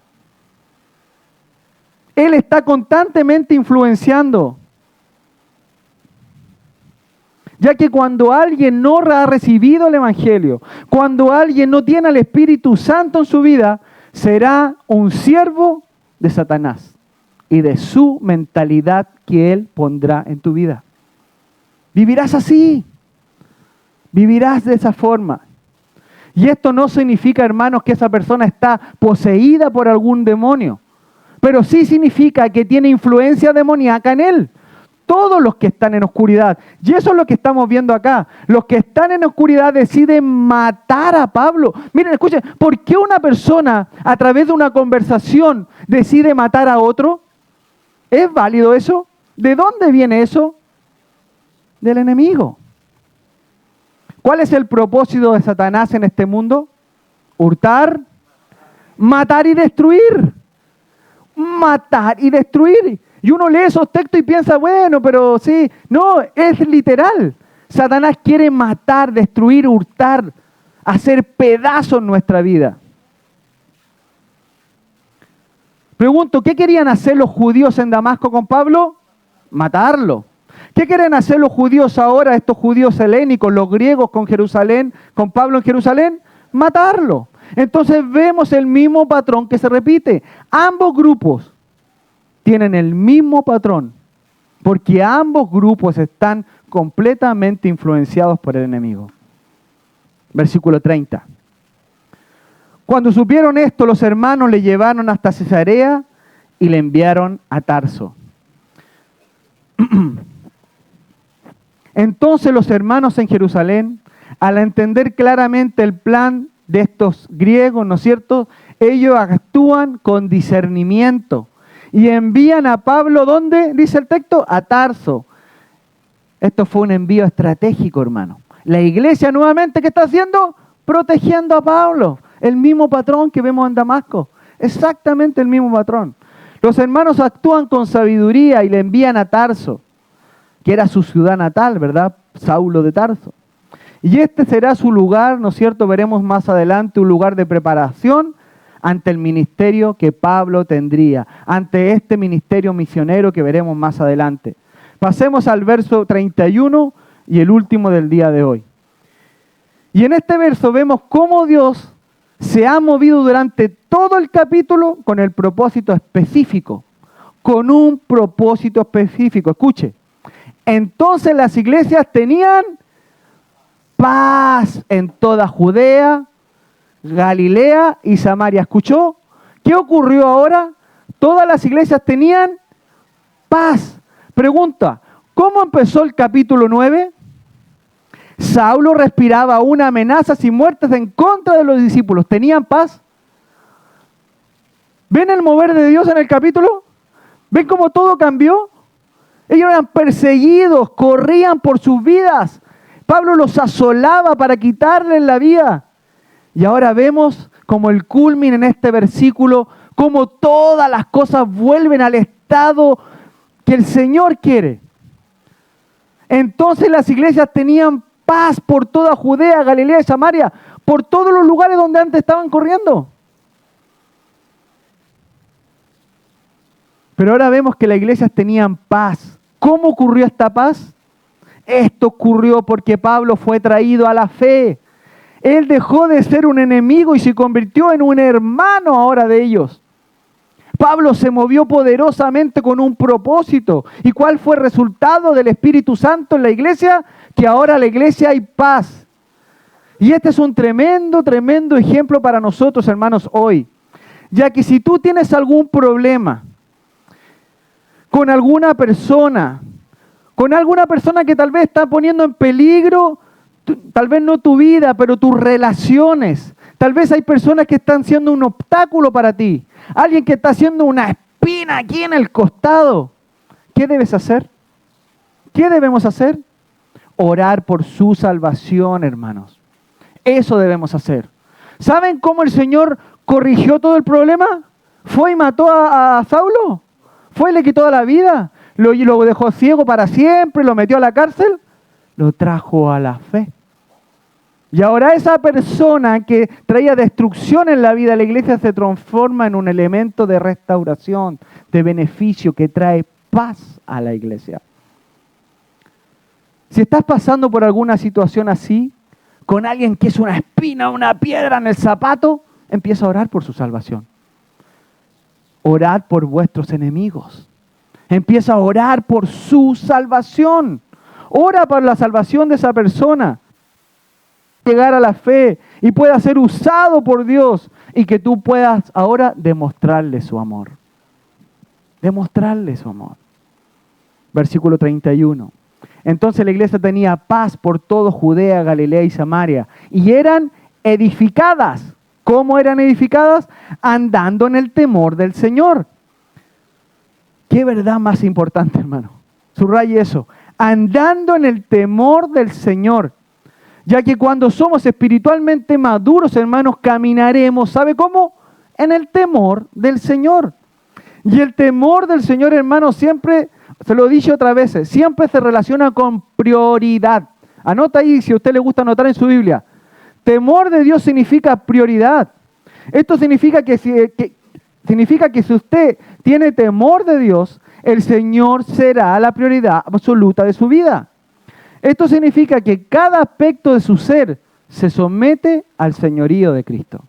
Él está constantemente influenciando. Ya que cuando alguien no ha recibido el Evangelio, cuando alguien no tiene al Espíritu Santo en su vida, será un siervo de Satanás y de su mentalidad que él pondrá en tu vida. Vivirás así, vivirás de esa forma. Y esto no significa, hermanos, que esa persona está poseída por algún demonio, pero sí significa que tiene influencia demoníaca en él. Todos los que están en oscuridad, y eso es lo que estamos viendo acá, los que están en oscuridad deciden matar a Pablo. Miren, escuchen, ¿por qué una persona a través de una conversación decide matar a otro? ¿Es válido eso? ¿De dónde viene eso? Del enemigo. ¿Cuál es el propósito de Satanás en este mundo? Hurtar, matar y destruir. Matar y destruir. Y uno lee esos textos y piensa, bueno, pero sí. No, es literal. Satanás quiere matar, destruir, hurtar, hacer pedazos nuestra vida. Pregunto, ¿qué querían hacer los judíos en Damasco con Pablo? Matarlo. ¿Qué quieren hacer los judíos ahora, estos judíos helénicos, los griegos con Jerusalén, con Pablo en Jerusalén? Matarlo. Entonces vemos el mismo patrón que se repite. Ambos grupos tienen el mismo patrón, porque ambos grupos están completamente influenciados por el enemigo. Versículo 30. Cuando supieron esto, los hermanos le llevaron hasta Cesarea y le enviaron a Tarso. Entonces los hermanos en Jerusalén, al entender claramente el plan de estos griegos, ¿no es cierto?, ellos actúan con discernimiento y envían a Pablo, ¿dónde? Dice el texto, a Tarso. Esto fue un envío estratégico, hermano. La iglesia nuevamente, ¿qué está haciendo? Protegiendo a Pablo. El mismo patrón que vemos en Damasco. Exactamente el mismo patrón. Los hermanos actúan con sabiduría y le envían a Tarso, que era su ciudad natal, ¿verdad? Saulo de Tarso. Y este será su lugar, ¿no es cierto? Veremos más adelante un lugar de preparación ante el ministerio que Pablo tendría, ante este ministerio misionero que veremos más adelante. Pasemos al verso 31 y el último del día de hoy. Y en este verso vemos cómo Dios se ha movido durante todo el capítulo con el propósito específico, con un propósito específico. Escuche, entonces las iglesias tenían paz en toda Judea, Galilea y Samaria. ¿Escuchó? ¿Qué ocurrió ahora? Todas las iglesias tenían paz. Pregunta, ¿cómo empezó el capítulo 9? Saulo respiraba una amenaza y muertes en contra de los discípulos. ¿Tenían paz? ¿Ven el mover de Dios en el capítulo? ¿Ven cómo todo cambió? Ellos eran perseguidos, corrían por sus vidas. Pablo los asolaba para quitarles la vida. Y ahora vemos como el culmen en este versículo, como todas las cosas vuelven al estado que el Señor quiere. Entonces las iglesias tenían paz por toda Judea, Galilea y Samaria, por todos los lugares donde antes estaban corriendo. Pero ahora vemos que las iglesias tenían paz. ¿Cómo ocurrió esta paz? Esto ocurrió porque Pablo fue traído a la fe. Él dejó de ser un enemigo y se convirtió en un hermano ahora de ellos. Pablo se movió poderosamente con un propósito. ¿Y cuál fue el resultado del Espíritu Santo en la iglesia? Que ahora en la iglesia hay paz. Y este es un tremendo, tremendo ejemplo para nosotros, hermanos, hoy. Ya que si tú tienes algún problema con alguna persona que tal vez está poniendo en peligro, tal vez no tu vida, pero tus relaciones. Tal vez hay personas que están siendo un obstáculo para ti. Alguien que está haciendo una espina aquí en el costado. ¿Qué debes hacer? ¿Qué debemos hacer? Orar por su salvación, hermanos. Eso debemos hacer. ¿Saben cómo el Señor corrigió todo el problema? Fue y mató a Saulo. Fue y le quitó la vida. Lo dejó ciego para siempre, lo metió a la cárcel. Lo trajo a la fe. Y ahora esa persona que traía destrucción en la vida de la iglesia se transforma en un elemento de restauración, de beneficio que trae paz a la iglesia. Si estás pasando por alguna situación así, con alguien que es una espina, una piedra en el zapato, empieza a orar por su salvación. Orad por vuestros enemigos. Empieza a orar por su salvación. Ora por la salvación de esa persona. Llegar a la fe y pueda ser usado por Dios y que tú puedas ahora demostrarle su amor. Demostrarle su amor. Versículo 31. Entonces la iglesia tenía paz por todo Judea, Galilea y Samaria y eran edificadas. ¿Cómo eran edificadas? Andando en el temor del Señor. ¿Qué verdad más importante, hermano? Subraye eso. Andando en el temor del Señor. Ya que cuando somos espiritualmente maduros, hermanos, caminaremos, ¿sabe cómo? En el temor del Señor. Y el temor del Señor, hermanos, siempre, se lo he dicho otras veces, siempre se relaciona con prioridad. Anota ahí, si a usted le gusta anotar en su Biblia. Temor de Dios significa prioridad. Esto significa que si usted tiene temor de Dios, el Señor será la prioridad absoluta de su vida. Esto significa que cada aspecto de su ser se somete al señorío de Cristo.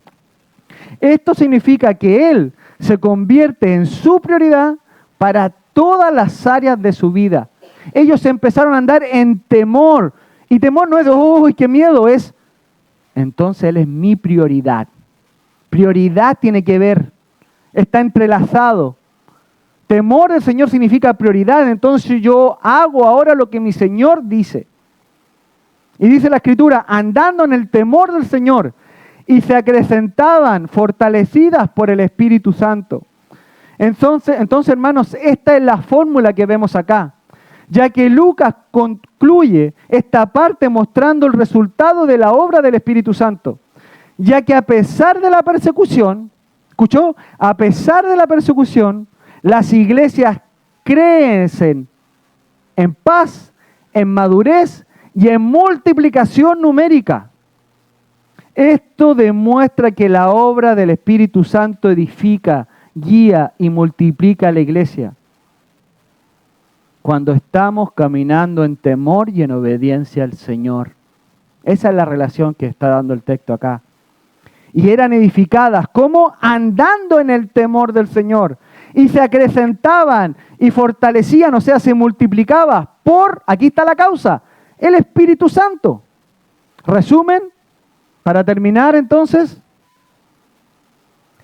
Esto significa que Él se convierte en su prioridad para todas las áreas de su vida. Ellos empezaron a andar en temor. Y temor no es, ¡uy, qué miedo! Es, entonces Él es mi prioridad. Prioridad tiene que ver, está entrelazado. Temor del Señor significa prioridad, entonces yo hago ahora lo que mi Señor dice. Y dice la Escritura, andando en el temor del Señor, y se acrecentaban fortalecidas por el Espíritu Santo. Entonces, hermanos, esta es la fórmula que vemos acá, ya que Lucas concluye esta parte mostrando el resultado de la obra del Espíritu Santo, ya que a pesar de la persecución, ¿escuchó? A pesar de la persecución, las iglesias crecen en paz, en madurez y en multiplicación numérica. Esto demuestra que la obra del Espíritu Santo edifica, guía y multiplica a la iglesia. Cuando estamos caminando en temor y en obediencia al Señor. Esa es la relación que está dando el texto acá. Y eran edificadas, ¿cómo? Andando en el temor del Señor. Y se acrecentaban y fortalecían, o sea, se multiplicaban por, aquí está la causa, el Espíritu Santo. Resumen, para terminar entonces,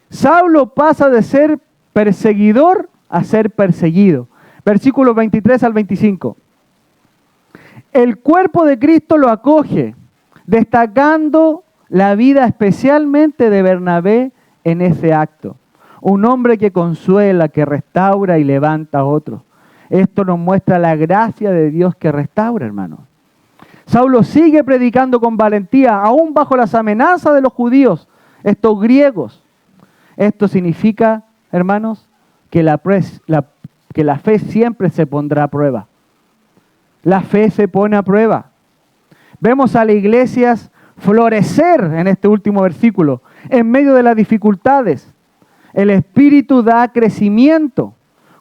Saulo pasa de ser perseguidor a ser perseguido. Versículos 23 al 25. El cuerpo de Cristo lo acoge, destacando la vida especialmente de Bernabé en ese acto. Un hombre que consuela, que restaura y levanta a otros. Esto nos muestra la gracia de Dios que restaura, hermanos. Saulo sigue predicando con valentía, aún bajo las amenazas de los judíos, estos griegos. Esto significa, hermanos, que la fe siempre se pondrá a prueba. La fe se pone a prueba. Vemos a las iglesias florecer en este último versículo, en medio de las dificultades. El Espíritu da crecimiento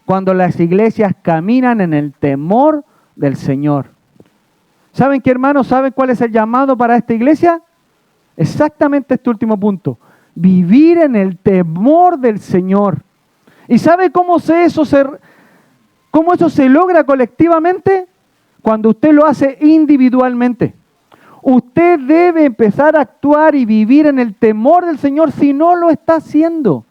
cuando las iglesias caminan en el temor del Señor. ¿Saben qué, hermanos? ¿Saben cuál es el llamado para esta iglesia? Exactamente este último punto. Vivir en el temor del Señor. ¿Y sabe cómo eso se logra colectivamente? Cuando usted lo hace individualmente. Usted debe empezar a actuar y vivir en el temor del Señor si no lo está haciendo.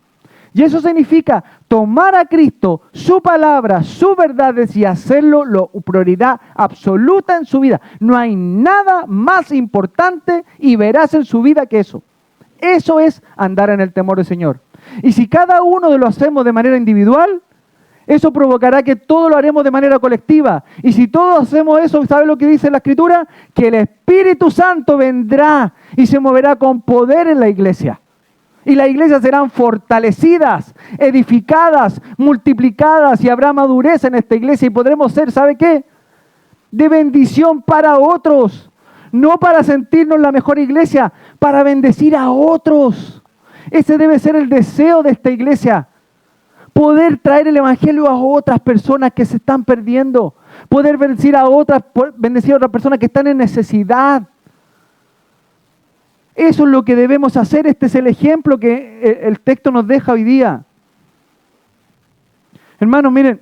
Y eso significa tomar a Cristo, su palabra, sus verdades y hacerlo prioridad absoluta en su vida. No hay nada más importante y veraz en su vida que eso. Eso es andar en el temor del Señor. Y si cada uno lo hacemos de manera individual, eso provocará que todo lo haremos de manera colectiva. Y si todos hacemos eso, ¿sabe lo que dice la Escritura? Que el Espíritu Santo vendrá y se moverá con poder en la iglesia. Y las iglesias serán fortalecidas, edificadas, multiplicadas y habrá madurez en esta iglesia y podremos ser, ¿sabe qué? De bendición para otros. No para sentirnos la mejor iglesia, para bendecir a otros. Ese debe ser el deseo de esta iglesia. Poder traer el evangelio a otras personas que se están perdiendo. Poder bendecir a otras personas que están en necesidad. Eso es lo que debemos hacer. Este es el ejemplo que el texto nos deja hoy día. Hermanos, miren,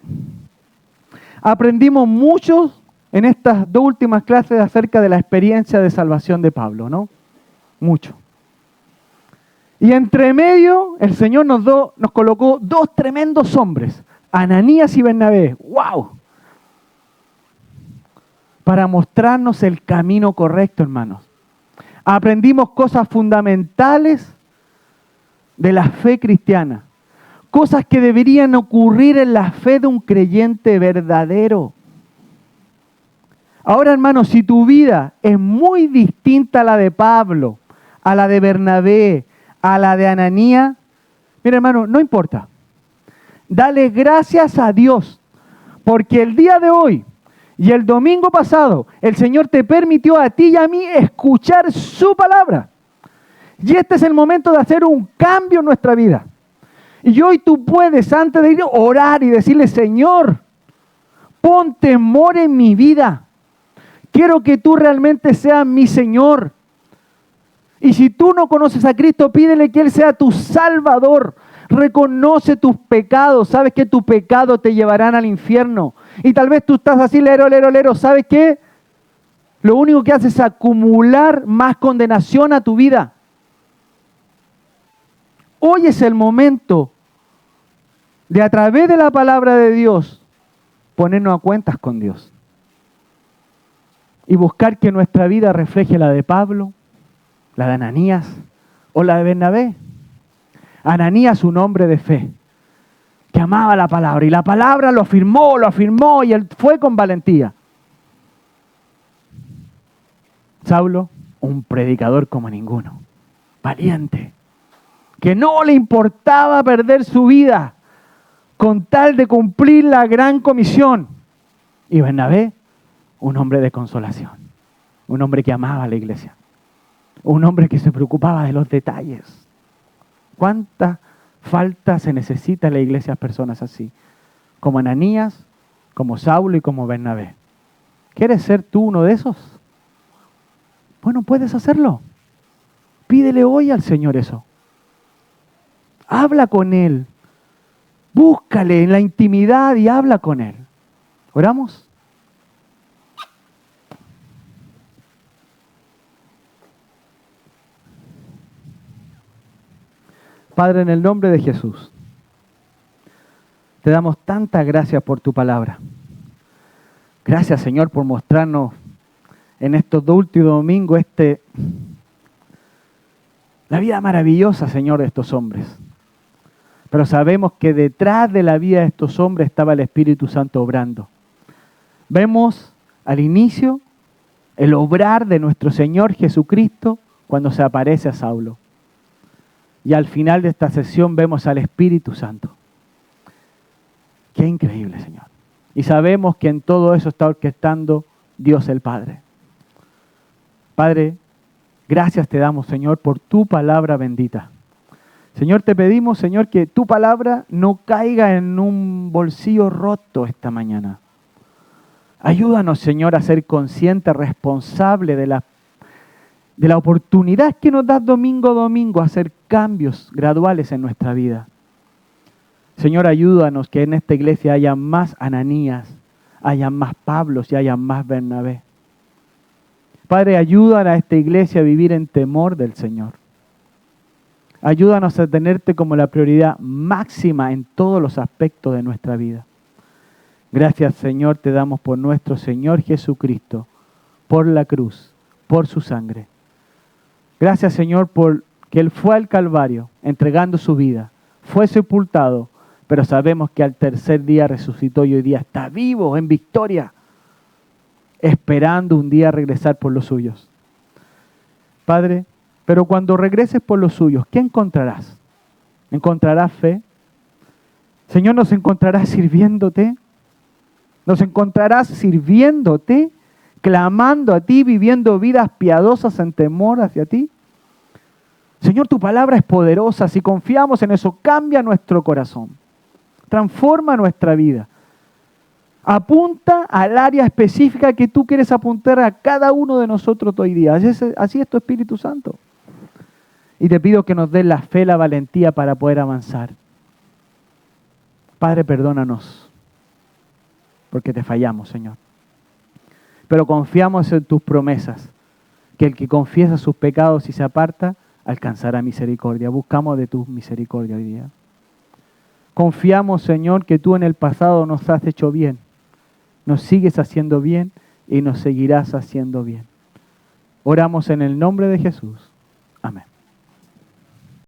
aprendimos mucho en estas 2 últimas clases acerca de la experiencia de salvación de Pablo, ¿no? Mucho. Y entre medio, el Señor nos colocó 2 tremendos hombres, Ananías y Bernabé. ¡Wow! Para mostrarnos el camino correcto, hermanos. Aprendimos cosas fundamentales de la fe cristiana. Cosas que deberían ocurrir en la fe de un creyente verdadero. Ahora, hermanos, si tu vida es muy distinta a la de Pablo, a la de Bernabé, a la de Ananías, mira, hermano, no importa. Dale gracias a Dios, porque el día de hoy y el domingo pasado, el Señor te permitió a ti y a mí escuchar su palabra. Y este es el momento de hacer un cambio en nuestra vida. Y hoy tú puedes, antes de ir, orar y decirle, Señor, pon temor en mi vida. Quiero que tú realmente seas mi Señor. Y si tú no conoces a Cristo, pídele que Él sea tu Salvador. Reconoce tus pecados. Sabes que tus pecados te llevarán al infierno. Y tal vez tú estás así, lero. ¿Sabes qué? Lo único que haces es acumular más condenación a tu vida. Hoy es el momento de, a través de la palabra de Dios, ponernos a cuentas con Dios. Y buscar que nuestra vida refleje la de Pablo, la de Ananías o la de Bernabé. Ananías, un hombre de fe, que amaba la palabra. Y la palabra lo afirmó y él fue con valentía. Saulo, un predicador como ninguno. Valiente. Que no le importaba perder su vida con tal de cumplir la gran comisión. Y Bernabé, un hombre de consolación. Un hombre que amaba a la iglesia. Un hombre que se preocupaba de los detalles. ¿Cuánta falta se necesita en la iglesia personas así? Como Ananías, como Saulo y como Bernabé. ¿Quieres ser tú uno de esos? Bueno, puedes hacerlo. Pídele hoy al Señor eso. Habla con Él. Búscale en la intimidad y habla con Él. ¿Oramos? Padre, en el nombre de Jesús, te damos tantas gracias por tu palabra. Gracias, Señor, por mostrarnos en estos 2 últimos domingos la vida maravillosa, Señor, de estos hombres. Pero sabemos que detrás de la vida de estos hombres estaba el Espíritu Santo obrando. Vemos al inicio el obrar de nuestro Señor Jesucristo cuando se aparece a Saulo. Y al final de esta sesión vemos al Espíritu Santo. Qué increíble, Señor. Y sabemos que en todo eso está orquestando Dios el Padre. Padre, gracias te damos, Señor, por tu palabra bendita. Señor, te pedimos, Señor, que tu palabra no caiga en un bolsillo roto esta mañana. Ayúdanos, Señor, a ser conscientes, responsables de la oportunidad que nos das domingo a domingo a hacer cambios graduales en nuestra vida. Señor, ayúdanos que en esta iglesia haya más Ananías, haya más Pablos y haya más Bernabé. Padre, ayúdanos a esta iglesia a vivir en temor del Señor. Ayúdanos a tenerte como la prioridad máxima en todos los aspectos de nuestra vida. Gracias, Señor, te damos por nuestro Señor Jesucristo, por la cruz, por su sangre. Gracias, Señor, por que Él fue al Calvario entregando su vida, fue sepultado, pero sabemos que al tercer día resucitó y hoy día está vivo en victoria, esperando un día regresar por los suyos. Padre, pero cuando regreses por los suyos, ¿qué encontrarás? ¿Encontrarás fe? Señor, ¿nos encontrarás sirviéndote? ¿Nos encontrarás sirviéndote, clamando a ti, viviendo vidas piadosas en temor hacia ti? Señor, tu palabra es poderosa. Si confiamos en eso, cambia nuestro corazón. Transforma nuestra vida. Apunta al área específica que tú quieres apuntar a cada uno de nosotros hoy día. Así es tu Espíritu Santo. Y te pido que nos des la fe, la valentía para poder avanzar. Padre, perdónanos, porque te fallamos, Señor. Pero confiamos en tus promesas, que el que confiesa sus pecados y se aparta, alcanzará misericordia. Buscamos de tu misericordia hoy día. Confiamos, Señor, que tú en el pasado nos has hecho bien, nos sigues haciendo bien y nos seguirás haciendo bien. Oramos en el nombre de Jesús.